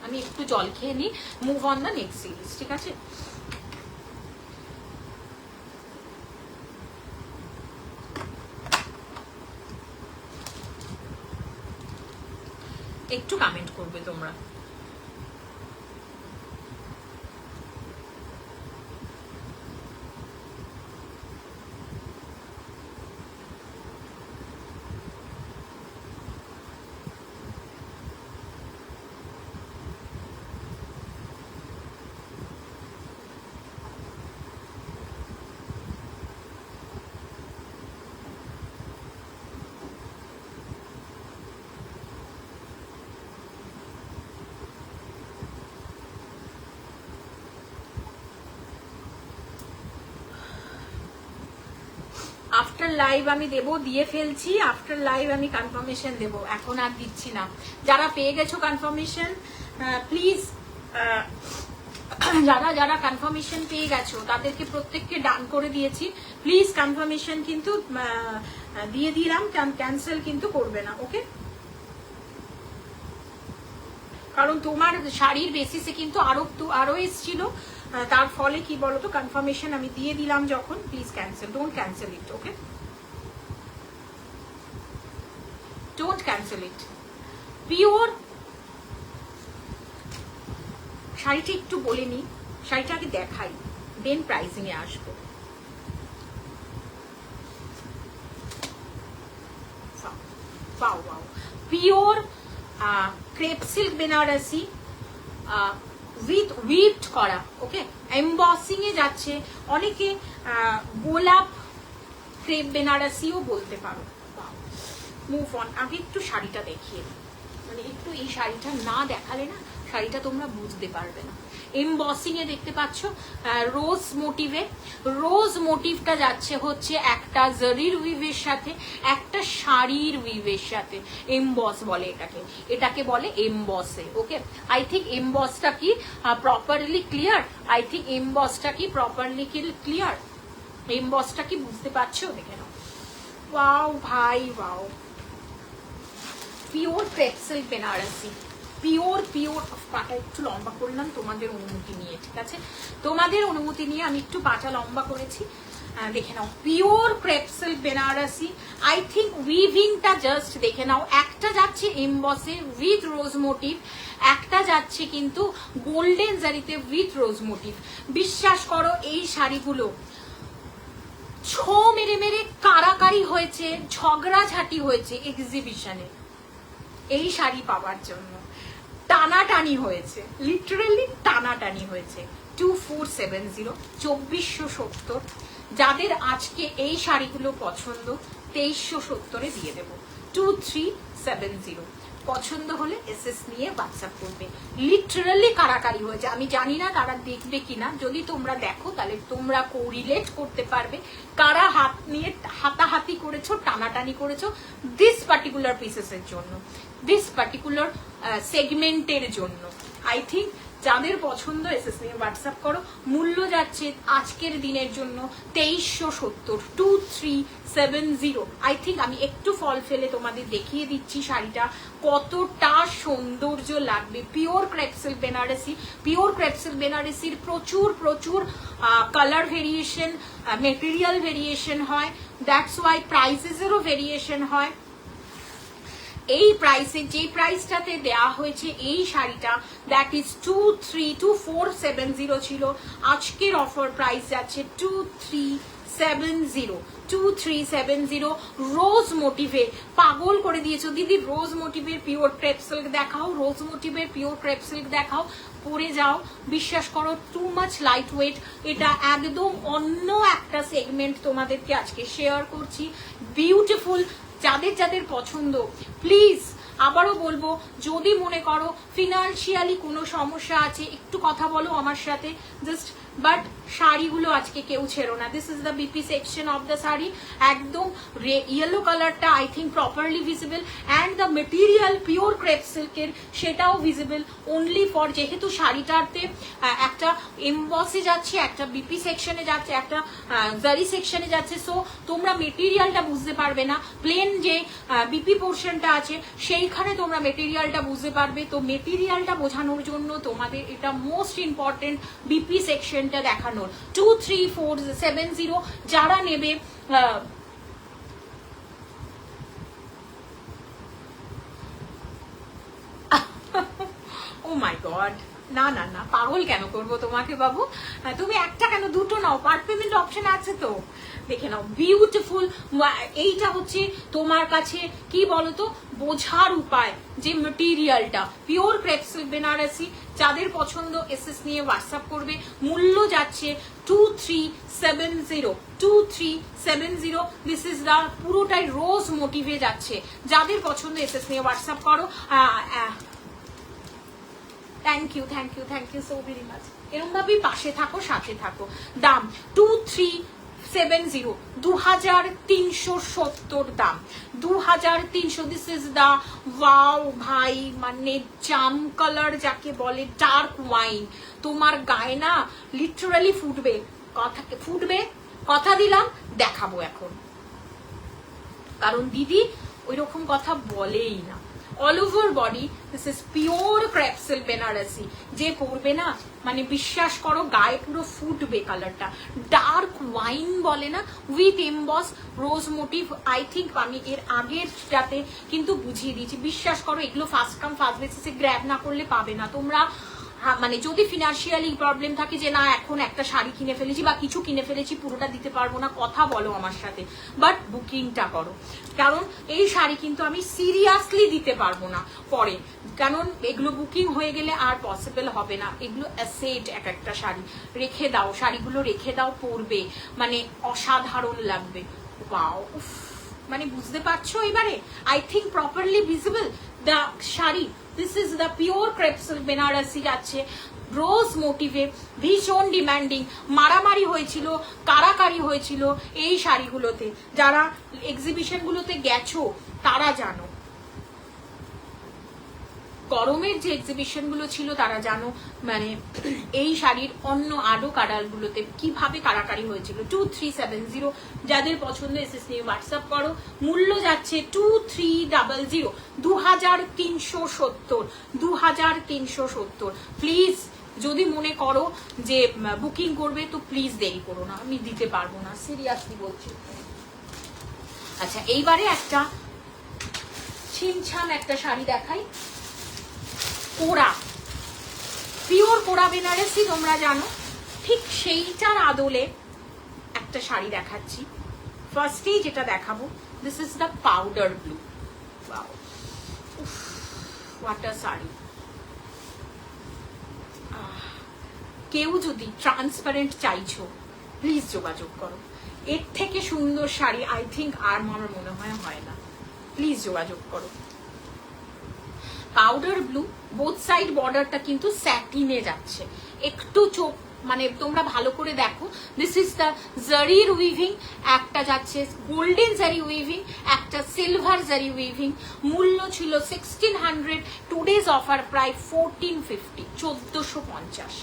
আমি একটু জল খেয়ে নিই, move on the next series, ঠিক আছে। একটু কমেন্ট করবে তোমরা। আফটার লাইভ আমি দেব, দিয়ে ফেলছি, আফটার লাইভ আমি কনফার্মেশন দেব, এখন আর দিচ্ছি না। যারা পেয়ে গেছো কনফার্মেশন প্লিজ, যারা কনফার্মেশন পেয়ে গেছো তাদেরকে প্রত্যেককে ডান করে দিয়েছি, প্লিজ কনফার্মেশন কিন্তু দিয়ে দিলাম, ক্যান্সেল কিন্তু করবে না, ওকে। কারণ তোমার শাড়ির বেসিসে কিন্তু আরো এসছিল, তার ফলে কি বলতো, কনফার্মেশন আমি দিয়ে দিলাম যখন, please cancel, don't cancel it, okay, don't cancel it. Pure শাড়িটা একটু বলে নি, শাড়িটা আগে দেখাই, দেন প্রাইসিং এ আসবো। পাও পাও pure crepe silk Banarasi with weaved করা, ওকে, এমবসিং এ যাচ্ছে, অনেকে গোলাপ ক্রেপ বেনারসিও বলতে পারো। মুভ অন, আগে একটু শাড়িটা দেখিয়ে, মানে একটু এই শাড়িটা না দেখালে না শাড়িটা তোমরা বুঝতে পারবে না। এমবসিং এ দেখতে পাচ্ছ রোজ মোটিভে, রোজ মোটিভটা যাচ্ছে হচ্ছে একটা জরির উইভের সাথে, একটা শাড়ির উইভের সাথে। এমবস বলে এটাকে, এটাকে বলে এমবসে। ওকে, আই থিঙ্ক এমবসটা কি প্রপারলি ক্লিয়ার? আই থিঙ্ক এমবসটা কি প্রপারলি ক্লিয়ার? এমবসটা কি বুঝতে পারছো? দেখে নাও। ওয়াও ভাই ওয়াও, পিওর পেক্সেল বেনারসি, পিওর পিওর। পাটা একটু লম্বা করলাম তোমাদের অনুমতি নিয়ে, ঠিক আছে? তোমাদের অনুমতি নিয়ে আমি একটু পাটা লম্বা করেছি। দেখে নাও, pure crepe silk Benarasi. I think উইভিংটা জাস্ট দেখে নাও, একটা যাচ্ছে এমবসে উইথ রোজ মোটিভ, একটা যাচ্ছে কিন্তু গোল্ডেন জারিতে উইথ রোজ মোটিভ। বিশ্বাস করো এই শাড়িগুলো ছো মেরে মেরে কারাকারি হয়েছে, ঝগড়াঝাটি হয়েছে এক্সিবিশনে এই শাড়ি পাওয়ার জন্য, টানাটানি হয়েছে, লিটারেলি টানাটানি হয়েছে। 2470, 2470। যাদের আজকে এই শাড়িগুলো পছন্দ 2370 দিয়ে দেবো। 2370 পছন্দ হলে এসএস নিয়ে হোয়াটসঅ্যাপ করবে। লিটারালি কারাকারি হয়েছে, আমি জানি না তারা দেখবে কিনা, যদি তোমরা দেখো তাহলে তোমরা রিলেট করতে পারবে কারা হাত নিয়ে হাতাহাতি করেছো, টানাটানি করেছো দিস পার্টিকুলার পিসেসের জন্য, দিস পার্টিকুলার সেগমেন্টের জন্য। আই থিঙ্ক যাদের পছন্দ এসএস নিয়ে হোয়াটসঅ্যাপ করো। মূল্য যাচ্ছে আজকের দিনের জন্য 2370, 2370। আই থিঙ্ক আমি একটু ফল ফেলে তোমাদের দেখিয়ে দিচ্ছি শাড়িটা কতটা সৌন্দর্য লাগবে। পিওর ক্রেপসেল বেনারসি, পিওর ক্রেপসেল বেনারসির প্রচুর প্রচুর কালার ভেরিয়েশন, মেটেরিয়াল ভেরিয়েশন হয়, দ্যাটস ওয়াই প্রাইসেসেরও ভেরিয়েশন হয়। এই প্রাইসে যে প্রাইসটাতে দেয়া হয়েছে এই শাড়িটা, দ্যাট ইজ 2470 ছিল, আজকের অফার প্রাইস যাচ্ছে 2370, 2370। রোজ মোটিভে পাগল করে দিয়েছো দিদি, রোজ মোটিভের পিওর ক্রেপ সিল্ক দেখাও, রোজ মোটিভের পিওর ক্রেপ সিল্ক দেখাও, পরে যাও। বিশ্বাস করো টু মাচ লাইট ওয়েট, এটা একদম অন্য একটা সেগমেন্ট তোমাদেরকে আজকে শেয়ার করছি। বিউটিফুল, যাদের যাদের পছন্দ প্লিজ আবারও বলবো, যদি মনে করো ফিনান্সিয়ালি কোনো সমস্যা আছে একটু কথা বলো আমার সাথে জাস্ট, বাট শাড়িগুলো আজকে কেউ ছেড়ো না। This is the BP section of the sari, একদম ইয়েলো কালারটা I think properly visible, and the material pure crepe সিল্কের সেটাও ভিজিবল অনলি ফর, যেহেতু শাড়িটাতে একটা এমবসে যাচ্ছে, একটা বিপি সেকশনে যাচ্ছে, একটা জারি সেকশনে যাচ্ছে, সো তোমরা মেটেরিয়ালটা বুঝতে পারবে না। প্লেন যে বিপি পোর্শনটা আছে সেইখানে তোমরা মেটেরিয়ালটা বুঝতে পারবে। তো মেটেরিয়ালটা বোঝানোর জন্য তোমাদের এটা মোস্ট ইম্পর্টেন্ট বিপি সেকশনটা দেখানোর। 2370 যারা নেবে ও মাই গড, না না না, পাগল কেন করবো তোমাকে বাবু, তুমি একটা কেন দুটো নাও, পার্ট পেমেন্ট অপশন আছে তো। দেখে নাও বিউটিফুল, এইটা হচ্ছে তোমার কাছে কি বলতো বোঝার উপায় যে মেটেরিয়ালটা পিওর ক্রেপ সিল্ক বেনারসি। যাদের পছন্দ এসএস নিয়ে হোয়াটসঅ্যাপ করবে। মূল্য যাচ্ছে 2370, 2370। দিস ইজ দ্য পুরোটাই রোজ মোটিভে যাচ্ছে। যাদের পছন্দ এসএস নিয়ে হোয়াটসঅ্যাপ করো। Thank you thank you thank you so very much. এরকম ভাবেই পাশে থাকো, সাথে থাকো। দাম 2370, 2370 দাম, 2300। দিস ইজ দা ওয়াও ভাই, মানে জাম কালার যাকে বলে, ডার্ক ওয়াইন, তোমার গায়ে না লিটারালি ফুটবে, ফুটবে, কথা দিলাম, দেখাবো এখন, কারণ দিদি ওই রকম কথা বলেই না। All over body, this is pure crepe silk Banarasi. যে পরবে না মানে বিশ্বাস করো গায়ে পুরো ফুটবে কালারটা, ডার্ক ওয়াইন বলে না, with emboss rose motif. I think আমি এর আগের যাতে কিন্তু বুঝিয়ে দিয়েছি। বিশ্বাস করো এগুলো ফার্স্ট কাম ফার্স্ট বেসিসে গ্র্যাব না করলে পাবে না তোমরা। মানে যদি ফিনান্সিয়ালি প্রবলেম থাকে যে না এখন একটা শাড়ি কিনে ফেলেছি বা কিছু কিনে ফেলেছি পুরোটা দিতে পারবো না, কথা বলো আমার সাথে, বাট বুকিংটা করো, কারণ এই শাড়ি কিন্তু আমি সিরিয়াসলি দিতে পারবো না পরে, কারণ এগুলো বুকিং হয়ে গেলে আর পসিবল হবে না। এগুলো অ্যাসেট, এক একটা শাড়ি রেখে দাও, শাড়িগুলো রেখে দাও, পরবে মানে অসাধারণ লাগবে। ওয়াও, মানে বুঝতে পারছো এবারে? I think properly visible the sari. This is the pure crepe silk Banarasi যাচ্ছে রোজ মোটিভে, ভীষণ ডিমান্ডিং, মারামারি হয়েছিল, কারাকারি হয়েছিল এই শাড়িগুলোতে। যারা এক্সিবিশনগুলোতে গেছো তারা জানো, গরমের যে এক্সিবিশনগুলো ছিল তারা জানো, মানে এই শাড়ির অন্য আরো কালারগুলোতে কিভাবে কারাকারি হয়েছিল। 2370, যাদের পছন্দ এসএস নিয়ে হোয়াটসঅ্যাপ করো। মূল্য যাচ্ছে 2300, 2370, 2370। প্লিজ যদি মনে করো যে বুকিং করবে তো প্লিজ দেরি করো না, আমি দিতে পারবো না, সিরিয়াসলি বলছি। আচ্ছা, এইবারে একটা ছিমছাম একটা শাড়ি দেখাই, কোরা, পিওর কোরা বেনারসি, তোমরা জানো, ঠিক সেইটার আদলে একটা শাড়ি দেখাচ্ছি। ফার্স্টেই যেটা দেখাবো, this is the powder blue. Wow, what a sari. কেউ যদি ট্রান্সপারেন্ট চাইছো প্লিজ যোগাযোগ করো, এর থেকে সুন্দর শাড়ি আই থিঙ্ক আর আমার মনে হয় না, প্লিজ যোগাযোগ করো। পাউডার ব্লু, বোথ সাইড বর্ডারটা কিন্তু স্যাটিনে যাচ্ছে, একটু চোখ মানে তোমরা ভালো করে দেখো। দিস ইজ দ্য জারির উইভিং, একটা যাচ্ছে গোল্ডেন জারি উইভিং, একটা সিলভার জারি উইভিং। মূল্য ছিল 1600, টুডেজ অফার প্রায় 1450, 1450,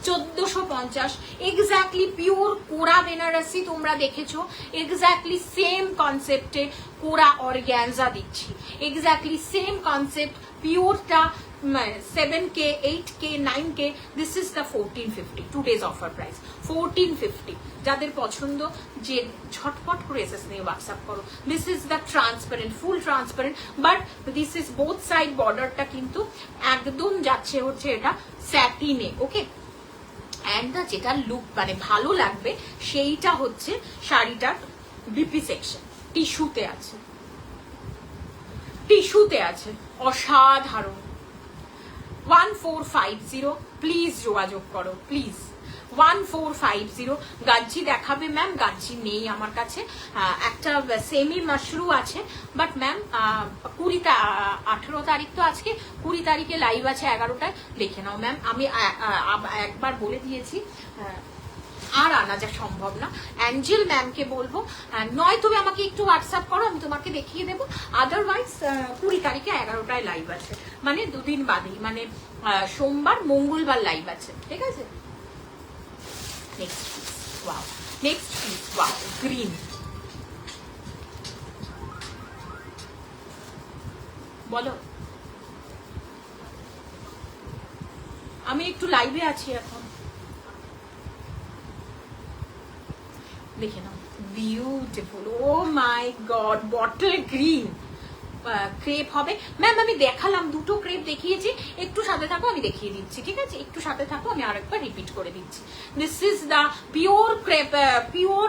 1450। এক্স্যাক্টলি পিওর কোরা বেনারসি তোমরা দেখেছো, এক্স্যাক্টলি সেম কনসেপ্টে কোরা অর্গ্যানজা দিচ্ছি, এক্স্যাক্টলি সেম কনসেপ্ট। পিওরটা 7K, 8K, 9K, this is the 1450, today's offer price 1450। যাদের পছন্দ যে ঝটপট করে এসএস নিয়ে হোয়াটসঅ্যাপ করো। This is the transparent, full transparent, but this is both side বর্ডারটা কিন্তু একদম যাচ্ছে হচ্ছে এটা স্যাটিনে, ওকে। অ্যান্ড যেটা লুক মানে ভালো লাগবে সেইটা হচ্ছে শাড়িটার বিপি সেকশন, টিস্যুতে আছে, টিস্যুতে আছে, অসাধারণ। 1450, প্লিজ যোগাযোগ করো, প্লিজ 1450। গাজ্জি দেখাবে ম্যাম? গাজ্জি নেই আমার কাছে, একটা সেমি মাশরু আছে, বাট ম্যাম 18 তারিখ তো আজকে, 20 তারিখে লাইভ আছে 11টায়, দেখে নাও ম্যাম। আমি একবার বলে দিয়েছি, আর আনা যা সম্ভব না। অ্যাঞ্জেল ম্যামকে বলবো, নয় তুমি আমাকে একটু হোয়াটসঅ্যাপ করো, আমি তোমাকে দেখিয়ে দেবো। আদারওয়াইজ 20 তারিখে 11টায় লাইভ আছে, মানে দুদিন বাদেই, মানে সোমবার মঙ্গলবার লাইভ আছে, ঠিক আছে। Next piece, wow, next piece, wow, green. বলো, আমি একটু লাইভে আছি এখন, দেখে নাও। Beautiful, O my god, bottle green crepe হবে ম্যাম। আমি দেখালাম, দুটো ক্রেপ দেখিয়েছি, একটু সাথে থাকো আমি দেখিয়ে দিচ্ছি, ঠিক আছে, একটু সাথে থাকো, আমি আরেকবার রিপিট করে দিচ্ছি। This is the pure crepe, pure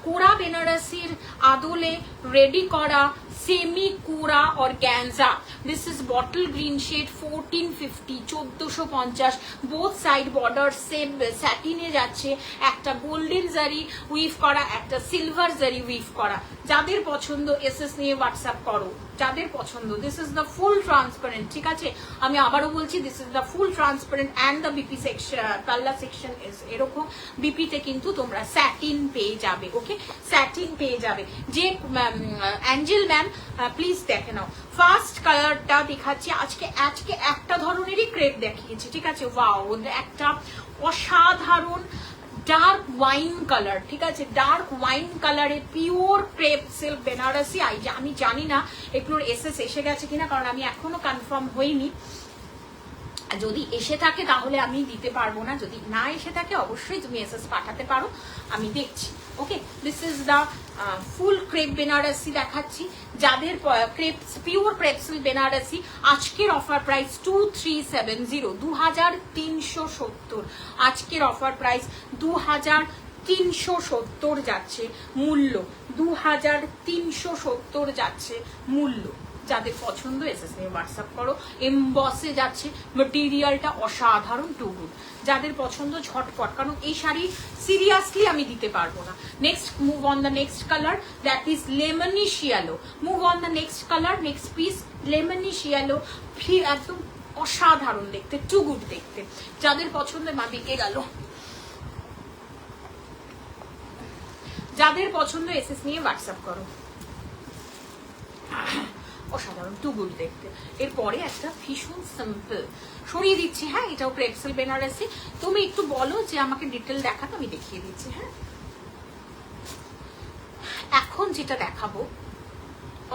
kora বেনারসির আদলে রেডি করা semi kora organza. This is bottle green shade, 1450, 1450। Both side border same স্যাটিনে যাচ্ছে, একটা গোল্ডেন জারি উইভ করা, একটা সিলভার জারি উইভ করা। যাদের পছন্দ এসএস নিয়ে হোয়াটসঅ্যাপ করো, যাদের পছন্দ। This is the full transparent, ঠিক আছে, আমি আবারও বলছি, this is the full transparent and the BP section, পাল্লা সেকশন ইজ এরকম। বিপিতে কিন্তু তোমরা স্যাটিন পেয়ে যাবে, ওকে, স্যাটিন পেয়ে যাবে। যে অ্যাঞ্জেল ম্যাম প্লিজ দেখে নাও, ফার্স্ট কালারটা দেখাচ্ছি আজকে। আজকে একটা ধরনেরই ক্রেপ দেখিয়েছি, ঠিক আছে। ওয়াও, একটা অসাধারণ ডার্ক ওয়াইন কালার, ঠিক আছে, ডার্ক ওয়াইন কালারে পিওর ক্রেপ সিল্ক বেনারসি। আমি জানি না এগুলোর এসএস এসে গেছে কিনা, কারণ আমি এখনো কনফার্ম হইনি। যদি এসে থাকে তাহলে আমি দিতে পারবো না, যদি না এসে থাকে অবশ্যই তুমি এসএস পাঠাতে পারো, আমি দেখছি, okay. This is the full crepe Benarasi দেখাচ্ছি। যাদের crepe pure crepe silk Benarasi, আজকের অফার প্রাইস 2370, 2370। আজকের অফার প্রাইস 2370 যাচ্ছে মূল্য, 2370 যাচ্ছে মূল্য, যাদের পছন্দ এসএস নিয়ে হোয়াটসঅ্যাপ করো। এমবসে যাচ্ছে, মেটেরিয়ালটা অসাধারণ, টু গুড। যাদের পছন্দ ঝটপট, কারণ এই শাড়ি সিরিয়াসলি আমি দিতে পারবো না। Next move on the next colour, that is lemonish yellow. Move on the next colour, next piece lemonish yellow, একদম অসাধারণ দেখতে, টু গুড দেখতে। যাদের পছন্দ মা বিকে গেল, যাদের পছন্দ এসএস নিয়ে হোয়াটসঅ্যাপ করো। অসাধারণ, টু গুড দেখতে। এরপরে একটা ভীষণ সিম্পল সরিয়ে দিচ্ছি, হ্যাঁ এটাও প্রেক্সেল বেনারসি। তুমি একটু বলো যে আমাকে ডিটেল দেখাতে, আমি দেখিয়ে দিচ্ছি। হ্যাঁ এখন যেটা দেখাবো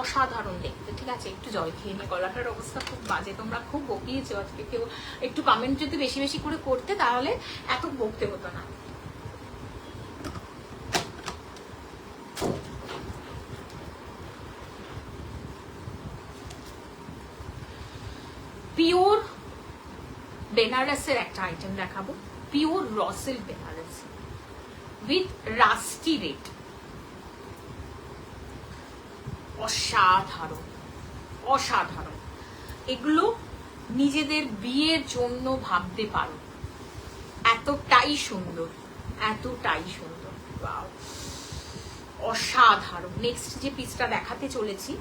অসাধারণ দেখতে, ঠিক আছে? একটু জল খেয়ে নিয়ে, গলাটার অবস্থা খুব বাজে, তোমরা খুব বকিয়েছো আজকে। কেউ একটু কমেন্ট যদি বেশি বেশি করে করতে তাহলে এত বকতে হতো না। পিওর বেনারসের একটা আইটেম দেখাবো, pure raw silk Banarasi with rusty red. অসাধারণ অসাধারণ, এগুলো নিজেদের বিয়ের জন্য ভাবতে পারো, এতটাই সুন্দর, এতটাই সুন্দর, ওয়াও অসাধারণ। নেক্সট যে পিসটা দেখাতে চলেছি,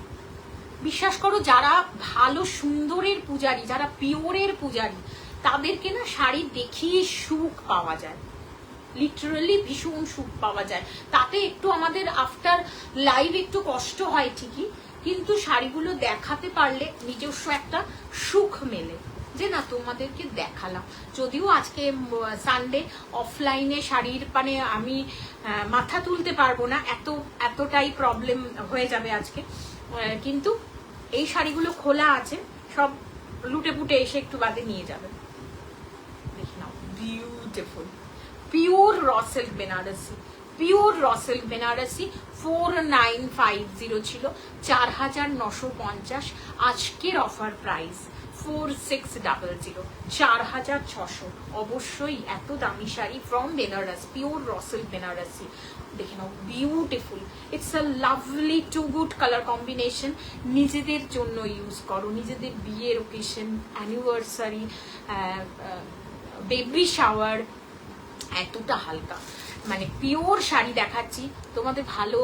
বিশ্বাস করো যারা ভালো সুন্দরের পূজারী, যারা পিওরের পূজারী, তাদেরকে না শাড়ি দেখিয়ে সুখ পাওয়া যায়, লিটারালি ভীষণ সুখ পাওয়া যায়। তাতে একটু আমাদের আফটার লাইভ একটু কষ্ট হয় ঠিকই, কিন্তু শাড়িগুলো দেখাতে পারলে নিজস্ব একটা সুখ মেলে, যে না তোমাদেরকে দেখালাম। যদিও আজকে সানডে, অফলাইনে শাড়ির মানে আমি মাথা তুলতে পারবো না, এতটাই প্রবলেম হয়ে যাবে আজকে, কিন্তু এই শাড়িগুলো খোলা আছে, সব লুটে পুটে এসে একটু বাদে নিয়ে যাবে। দেখি নাও, beautiful pure raw silk Benarasi, pure raw silk Benarasi 4950 ছিল, 4950। আজকের অফার প্রাইস 4600, 4600। অবশ্যই এত দামি sari from Benaras, pure raw silk Benarasi. দেখে নাও, beautiful, it's a lovely too good colour combination. নিজেদের জন্য ইউজ করো, নিজেদের বিয়ের ওকেশন, অ্যানিভার্সারি, বেবি শাওয়ার, এতটা হালকা, মানে পিওর শাড়ি দেখাচ্ছি। তোমাদের ভালো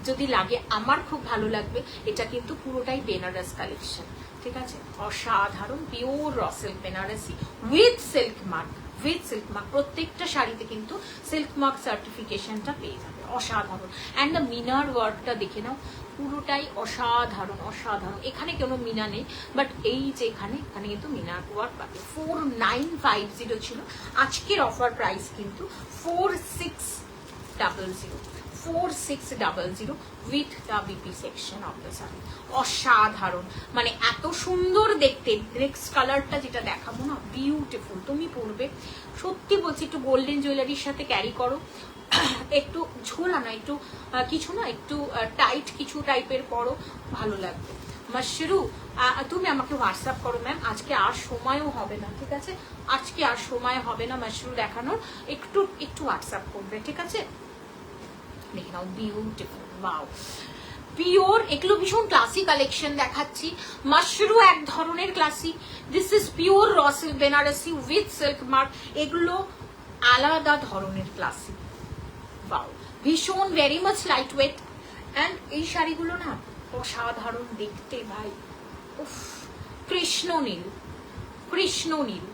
যদি লাগে, আমার খুব ভালো লাগবে। এটা কিন্তু পুরোটাই বেনারস কালেকশন, ঠিক আছে? অসাধারণ pure raw silk Banarasi with silk mark, with silk mark. প্রত্যেকটা শাড়িতে কিন্তু সিল্ক মার্ক সার্টিফিকেশনটা পেয়ে যাবে, অসাধারণ। অ্যান্ড দ্য মিনার ওয়ার্কটা দেখে নাও, পুরোটাই অসাধারণ অসাধারণ। এখানে কোনো মিনা নেই, বাট এই যে এখানে কিন্তু মিনার ওয়ার্ক পাবে। 4950 ছিল, আজকের অফার প্রাইস কিন্তু 4600, 4600 with the BP section of the sari. অসাধারণ, মানে এত সুন্দর দেখতে। নেক্সট কালারটা যেটা দেখাবো না, বিউটিফুল, তুমি পরবে সত্যি বলছি, একটু গোল্ডেন জুয়েলারির সাথে ক্যারি করো, একটু ঝোলা না, একটু কিছু না, একটু টাইট কিছু টাইপের পরো, ভালো লাগবে। মাশরু, তুমি আমাকে হোয়াটসঅ্যাপ করো ম্যাম, আজকে আর সময়ও হবে না, ঠিক আছে? আজকে আর সময় হবে না মাশরু দেখানোর, একটু হোয়াটসঅ্যাপ করবে, ঠিক আছে? দেখে নাও, বিউটিফুল, ওয়াও পিওর। এগুলো ভীষণ ক্লাসি কালেকশন দেখাচ্ছি, মাশরু এক ধরনের classy. This is pure raw silk Banarasi with silk mark, এগুলো আলাদা ধরনের ক্লাসি, ওয়াও ভীষণ very much light weight. And এই শাড়িগুলো না অসাধারণ দেখতে ভাই, উফ, কৃষ্ণ নীল, কৃষ্ণ নীল।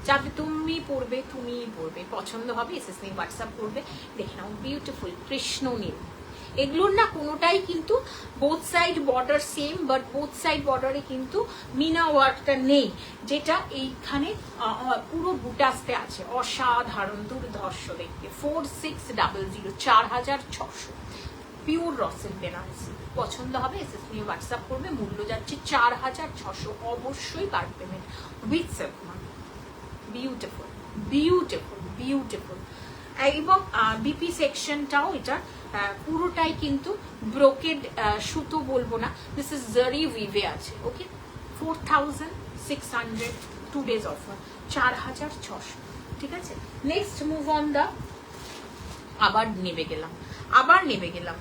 যাতে তুমি পরবে, তুমিই পরবে, পছন্দ হবে এসএস নিয়ে হোয়াটসঅ্যাপ করবে। দেখে নাও, বিউটিফুল কৃষ্ণ নীল। এগুলোর না কোনোটাই কিন্তু both side border same, but both side বর্ডারে কিন্তু মিনা ওয়ার্কটা নেই, যেটা এইখানে পুরো বুটাসতে আছে। অসাধারণ দুর্ধর্ষ দেখতে। 4600, 4600, পিওর র সিল্ক বেনারসি। পছন্দ হবে এসএস নিয়ে হোয়াটসঅ্যাপ করবে। মূল্য যাচ্ছে 4600, অবশ্যই card payment with silk mark. Beautiful, beautiful, beautiful. এবং বিপি সেকশনটাও এটা পুরোটাই কিন্তু ব্রোকেড সুতো বলবো না, দিস ইজ জারি উইভে আছে। ওকে, 4600, 2 days অফার, 4600, ঠিক আছে? নেক্সট মুভ অন দা, আবার নেবে গেলাম,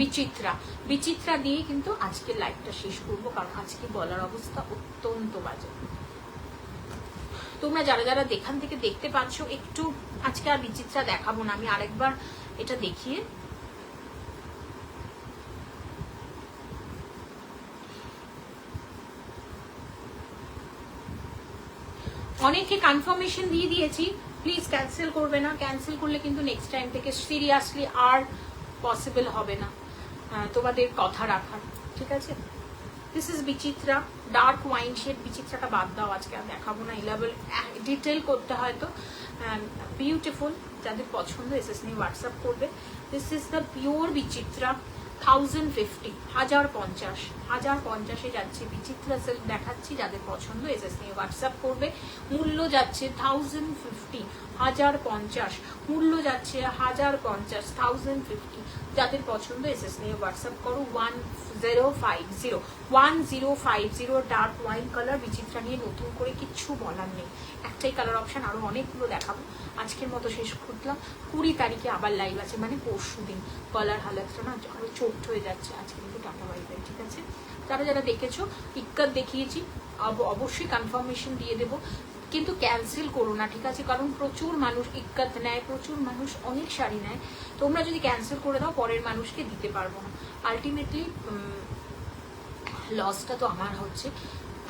বিচিত্রা, বিচিত্রা দিয়ে কিন্তু আজকে লাইভটা শেষ করবো, কারণ আজকে গলার অবস্থা অত্যন্ত বাজে। তোমরা যারা যারা এখান থেকে দেখতে পাচ্ছ, একটু আজকে আর বিচিত্রা দেখাবো না, আমি আরেকবার এটা দেখিয়ে অনেকে কনফার্মেশন দিয়ে দিয়েছি, প্লিজ ক্যান্সেল করবে না, ক্যান্সেল করলে কিন্তু নেক্সট টাইম থেকে সিরিয়াসলি আর পসিবল হবে না তোমাদের কথা রাখার, ঠিক আছে? This is Bichitra, dark wine shade. বিচিত্রাটা বাদ দাও, আজকে আর দেখাবো না, এই লেভেল ডিটেল করতে হয়তো। বিউটিফুল, যাদের পছন্দ এসএস নিয়ে হোয়াটসঅ্যাপ করবে। দিস ইজ দ্য পিওর বিচিত্রা, 1050, 1050 যাচ্ছে বিচিত্রা সিল্ক দেখাচ্ছি, যাদের পছন্দ এসএস নিয়ে হোয়াটসঅ্যাপ করবে। মূল্য যাচ্ছে 1050, 1050, মূল্য যাচ্ছে 1050, 1050, যাদের পছন্দ এসএস নিয়ে হোয়াটসঅ্যাপ করো। 1050 ডার্ক ওয়াইন কালার বিচিত্রা নিয়ে নতুন করে কিচ্ছু বলার নেই, একটাই কালার অপশন, আরো অনেকগুলো দেখাবো। আজকের মতো শেষ করলাম, 20 তারিখে আবার লাইভ আছে, মানে পরশু দিন। গলার হালাতটা না আরো চোট হয়ে যাচ্ছে, আজকে কিন্তু টাটা বাই বাই, ঠিক আছে? যারা যারা দেখেছো, ইক্কাত দেখিয়েছি, অবশ্যই কনফার্মেশন দিয়ে দেবো, কিন্তু ক্যান্সেল করো না, ঠিক আছে? কারণ প্রচুর মানুষ ইক্কাত নেয়, প্রচুর মানুষ অনেক শাড়ি নেয়, তোমরা যদি ক্যান্সেল করে দাও পরের মানুষকে দিতে পারবো না, আলটিমেটলি লসটা তো আমার হচ্ছে,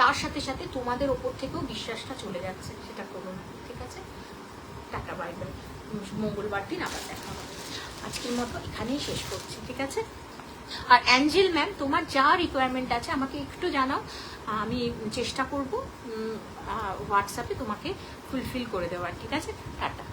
তার সাথে সাথে তোমাদের ওপর থেকেও বিশ্বাসটা চলে যাচ্ছে, সেটা করো না, ঠিক আছে? টাটা বাই বাই, মঙ্গলবার দিন আবার দেখা হবে। আজকের মতো এখানেই শেষ করছি, ঠিক আছে? আর অ্যাঞ্জেল ম্যাম, তোমার যা রিকোয়ারমেন্ট আছে আমাকে একটু জানাও, আমি চেষ্টা করব হোয়াটসঅ্যাপে তোমাকে ফুলফিল করে দেওয়ার, ঠিক আছে? টাটা।